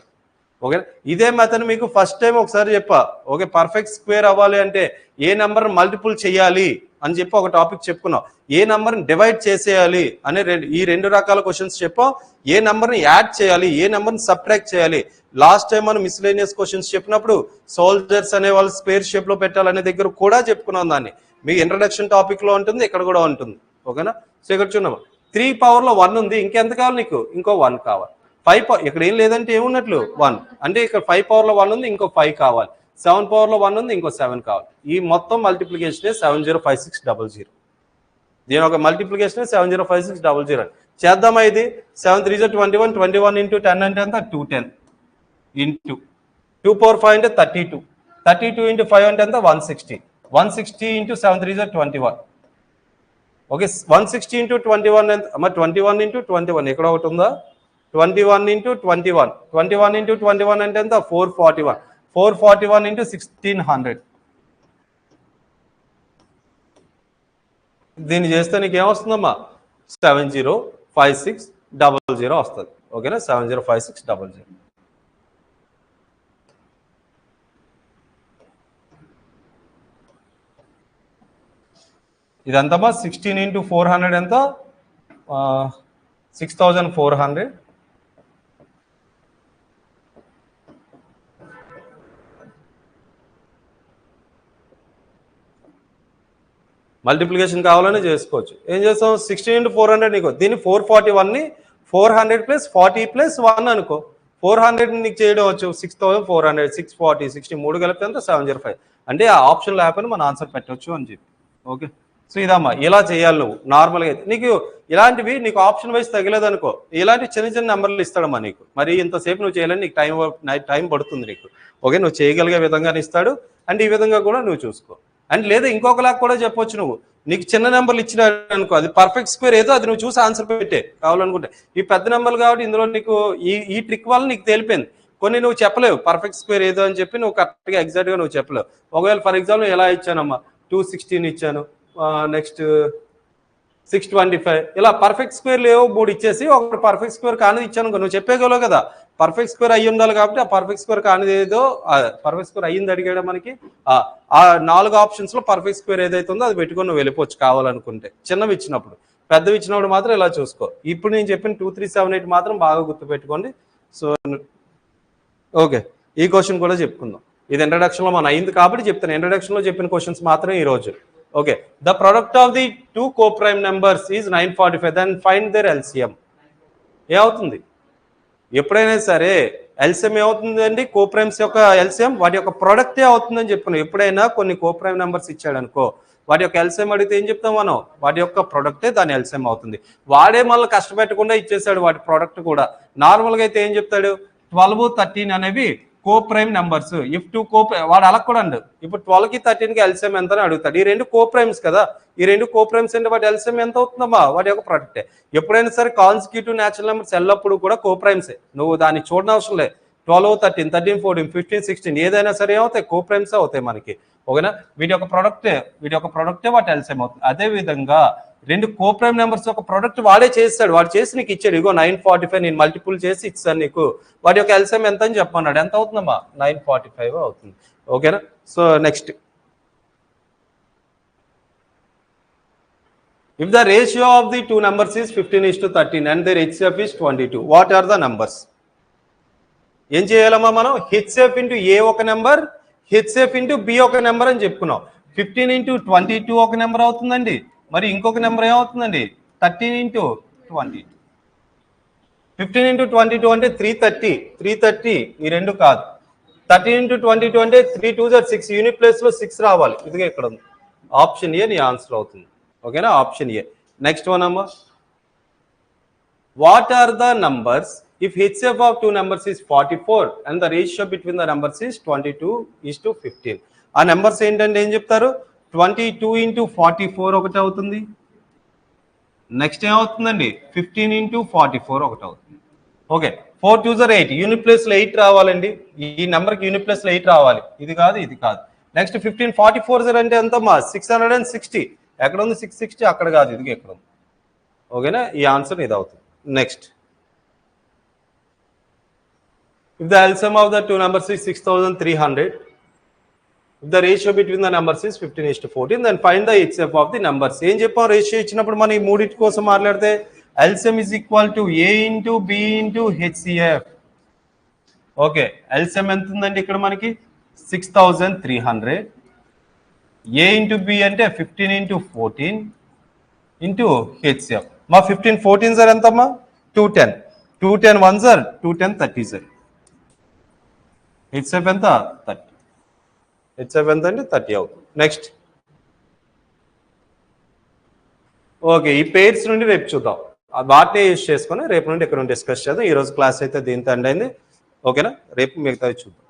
ఓకే, ఇదే మెథడ్ మీకు ఫస్ట్ టైం ఒకసారి చెప్పా. ఓకే, పర్ఫెక్ట్ స్క్వేర్ అవ్వాలి అంటే ఏ నెంబర్ మల్టిపుల్ చేయాలి అని చెప్పి ఒక టాపిక్ చెప్పుకున్నాం. ఏ నెంబర్ని డివైడ్ చేసేయాలి అనే ఈ 2 రకాల క్వశ్చన్స్ చెప్పాం. ఏ నెంబర్ని యాడ్ చేయాలి, ఏ నెంబర్ని సబ్ట్రాక్ట్ చేయాలి. లాస్ట్ టైం మనం మిస్లేనియస్ క్వశ్చన్స్ చెప్పినప్పుడు సోల్జర్స్ అనే వాళ్ళు స్క్వేర్ షేప్ లో పెట్టాలనే దగ్గర కూడా చెప్పుకున్నాం. దాన్ని మీ ఇంట్రడక్షన్ టాపిక్ లో ఉంటుంది, ఇక్కడ కూడా ఉంటుంది. ఓకేనా, సో ఇక్కడ చూద్దాం 3 పవర్లో 1 ఉంది, ఇంకెంత కావాలి నీకు ఇంకో 1 కావాలి. 5 ఇక్కడ ఏం లేదంటే ఏమున్నట్లు 1 అంటే ఇక్కడ 5 పవర్లో 1 ఉంది, ఇంకో 5 కావాలి. 7 పవర్లో 1 ఉంది, ఇంకో 7 కావాలి. ఈ మొత్తం మల్టిప్లికేషన్ 7056000. దీని ఒక మల్టిప్లికేషన్ 7056000 చేద్దామా. ఇది 7 3 21, 21 ఇంటూ 10 అంటే ఎంత 210 ఇంటూ 2 పవర్ 5 అంటే 32, 32 ఇంటూ 5 అంటే ఎంత 160, 160 ఇంటూ 7 3 21. ఓకే, 160 ఇంటూ 21 ఎంత అమ్మ 21 ఇంటూ 21 ఎక్కడ ఒకటి ఉందా 21 ఇంటూ 21, 21 ఇంటూ 21 అంటే ఎంత 441, 441 ఇంటూ 1600. దీన్ని చేస్తే నీకు ఏమొస్తుందమ్మా 7056000 వస్తుంది. ఓకేనా, 7056000. ఇదంతమ్మా 16 ఇంటూ 400 ఎంత 6400. మల్టిప్లికేషన్ కావాలని చేసుకోవచ్చు. ఏం చేస్తాం 16 ఇంటూ 400 నీకు దీన్ని 441ని 400 ప్లస్ 40 ప్లస్ 1 అనుకో. 400 నీకు చేయడం వచ్చు 6400, 640, 60 3 కలిపితే ఎంత 705. అంటే ఆ ఆప్షన్ లేకపోయినా మన ఆన్సర్ పెట్టవచ్చు అని చెప్పి. ఓకే, సో ఇదమ్మా ఇలా చేయాలి నువ్వు నార్మల్గా అయితే. నీకు ఇలాంటివి నీకు ఆప్షన్ వైజ్ తగలేదనుకో, ఇలాంటి చిన్న చిన్న నెంబర్లు ఇస్తాడమ్మా నీకు. మరి ఇంతసేపు నువ్వు చేయాలని నీకు టైం పడుతుంది నీకు. ఓకే, నువ్వు చేయగలిగే విధంగానే ఇస్తాడు. అండ్ ఈ విధంగా కూడా నువ్వు చూసుకో. అండ్ లేదా ఇంకొకలాగా కూడా చెప్పొచ్చు, నువ్వు నీకు చిన్న నెంబర్లు ఇచ్చినాడు అనుకో, అది పర్ఫెక్ట్ స్క్వేర్ ఏదో అది నువ్వు చూసి ఆన్సర్ పెట్టే కావాలనుకుంటే. ఈ పెద్ద నెంబర్లు కాబట్టి ఇందులో నీకు ఈ ట్రిక్ వల్ల నీకు తెలిపింది. కొన్ని నువ్వు చెప్పలేవు పర్ఫెక్ట్ స్క్వేర్ ఏదో అని చెప్పి నువ్వు కరెక్ట్గా ఎగ్జాక్ట్గా నువ్వు చెప్పలేవు. ఒకవేళ ఫర్ ఎగ్జాంపుల్ ఎలా ఇచ్చానమ్మా, 216 ఇచ్చాను, నెక్స్ట్ 625, ఇలా పర్ఫెక్ట్ స్క్వేర్ లేవో 3 ఇచ్చేసి ఒక పర్ఫెక్ట్ స్క్వేర్ కానిది ఇచ్చాను. నువ్వు చెప్పేగలవు కదా పర్ఫెక్ట్ స్క్వేర్ అయ్యి ఉండాలి కాబట్టి ఆ పర్ఫెక్ట్ స్క్వేర్ కానిది ఏదో పర్ఫెక్ట్ స్క్వేర్ అయ్యింది అడిగాడు మనకి. ఆ 4 ఆప్షన్స్ లో పర్ఫెక్ట్ స్క్వేర్ ఏదైతే ఉందో అది పెట్టుకొని నువ్వు వెళ్ళిపోవచ్చు కావాలనుకుంటే. చిన్నవి ఇచ్చినప్పుడు, పెద్దవి ఇచ్చినప్పుడు మాత్రం ఇలా చూసుకో. ఇప్పుడు నేను చెప్పిన 2, 3, 7, 8 మాత్రం బాగా గుర్తుపెట్టుకోండి. సో ఓకే, ఈ క్వశ్చన్ కూడా చెప్పుకుందాం. ఇది ఇంట్రడక్షన్ లో మనం అయింది కాబట్టి చెప్తాను. ఇంట్రడక్షన్ లో చెప్పిన క్వశ్చన్స్ మాత్రం ఈ రోజు. Okay, the product of the 2 coprime numbers is 945, then find their LCM. ఏమవుతుంది ఎప్పుడైనా సరే ఎల్సిఎం ఏమవుతుందండి, కోప్రైమ్స్ యొక్క ఎల్సిఎం వాటి యొక్క ప్రొడక్టే అవుతుందని చెప్పుకున్నాం. ఎప్పుడైనా కొన్ని కోప్రైమ్ నెంబర్స్ ఇచ్చాడు అనుకో, వాటి యొక్క ఎల్సిఎం అడిగితే ఏం చెప్తాం మనం, వాటి యొక్క ప్రొడక్టే దాని ఎల్సిఎం అవుతుంది. వాడే మళ్ళీ కష్టపెట్టకుండా ఇచ్చేసాడు వాటి ప్రొడక్ట్ కూడా. నార్మల్గా అయితే ఏం చెప్తాడు, 12, 13 అనేవి కోప్రైమ్ నెంబర్స్. ఇఫ్ 2 వాడు అలా కూడా అండు. ఇప్పుడు 12కి 13కి ఎల్సిఎం ఎంత అని అడుగుతాడు. ఈ 2 కోప్రైమ్స్ కదా, ఈ 2 కోప్రైమ్స్ అంటే వాటి ఎల్సిఎం ఎంత అవుతుందమ్మా, వాటి యొక్క ప్రొడక్టే. ఎప్పుడైనా సరే కాన్సిక్యూటివ్ న్యాచురల్ నెంబర్స్ ఎల్లప్పుడు కూడా కోప్రైమ్సే. నువ్వు దాన్ని చూడనవసరం లేదు. 12, 13, 13, 14, 15, 16 ఏదైనా సరే ఏమవుతాయి, కోప్రైమ్సే అవుతాయి మనకి. ఓకేనా, వీటి యొక్క ప్రొడక్టే వాటి ఎల్సిఎం అవుతుంది. అదే విధంగా 2 కోప్రైమ్ నెంబర్స్ యొక్క ప్రొడక్ట్ వాడే చేస్తాడు, వాడు చేసి నీకు ఇచ్చాడు. ఇగో 945 నేను మల్టిపుల్ చేసి ఇచ్చాను నీకు, వాటి యొక్క ఎల్సిఎం ఎంత అని చెప్పమన్నాడు. ఎంత అవుతుందమ్మా, 945 అవుతుంది. ఓకేనా, so next, if the ratio of the 2 numbers is 15:13 and their HCF is 22, what are the numbers? ఏం చేయాలమ్మా మనం, హెచ్సిఎఫ్ ఇంటూ ఏ ఒక నెంబర్, హెచ్సిఎఫ్ ఇంటూ బి ఒక నెంబర్ అని చెప్పుకున్నాం. 15:22 ఒక నెంబర్ అవుతుందండి. మరి ఇంకొక నెంబర్ ఏమవుతుందండి, 13:22. 15:22 అంటే 330 ఈ రెండు కాదు. 13:22 అంటే 3 2 6, యూనిట్ ప్లేస్ లో 6 రావాలి. ఇదిగా ఇక్కడ ఉంది, ఆప్షన్ ఏ నీ ఆన్సర్ అవుతుంది. ఓకేనా, ఆప్షన్ ఏ. నెక్స్ట్ వన్ అమ్మా, what are the numbers if HCF of 2 numbers is 44 and the ratio between the numbers is 22:15? ఆ నెంబర్స్ ఏంటంటే ఏం చెప్తారు, 22 × 44 ఒకటి అవుతుంది. నెక్స్ట్ ఏమవుతుందండి, 15 × 44 ఒకటి అవుతుంది. ఓకే, 4 2 8, యూనిట్ ప్లేస్ లో 8 రావాలండి. ఈ నెంబర్కి యూనిట్ ప్లేస్ లో 8 రావాలి. ఇది కాదు, ఇది కాదు. నెక్స్ట్ 15 44 అంటే ఎంతమ్మా, 660. ఎక్కడ ఉంది 660, అక్కడ కాదు, ఇది ఎక్కడ ఉంది. ఓకేనా, ఈ ఆన్సర్ ఇది అవుతుంది. Next, if the LCM of the 2 numbers is 6300, if the ratio between the numbers is 15:14, then find the HCF of the numbers. ఏం చెప్పాం, రేషియో ఇచ్చినప్పుడు మనం ఈ మూడింటి కోసం మాట్లాడితే LCM is equal to A into B into HCF. Okay, LCM ఎంత ఉందండి ఇక్కడ మనకి 6300, A into B అంటే 15:14 into HCF. మా 15:14 సార్ ఎంతమ్మా, 210. 210 1 సార్ 210 30 సార్. హెచ్సిఎఫ్ ఎంత, 30. హెచ్సిఎఫ్ ఎంత అంటే 30 అవుతుంది. నెక్స్ట్, ఓకే, ఈ పేర్స్ నుండి రేపు చూద్దాం. వాటిని యూజ్ చేసుకొని రేపు నుండి ఇక్కడ డిస్కస్ చేద్దాం. ఈరోజు క్లాస్ అయితే దీంతో ఎండ్ అయింది. ఓకేనా, రేపు మిగతావి చూద్దాం.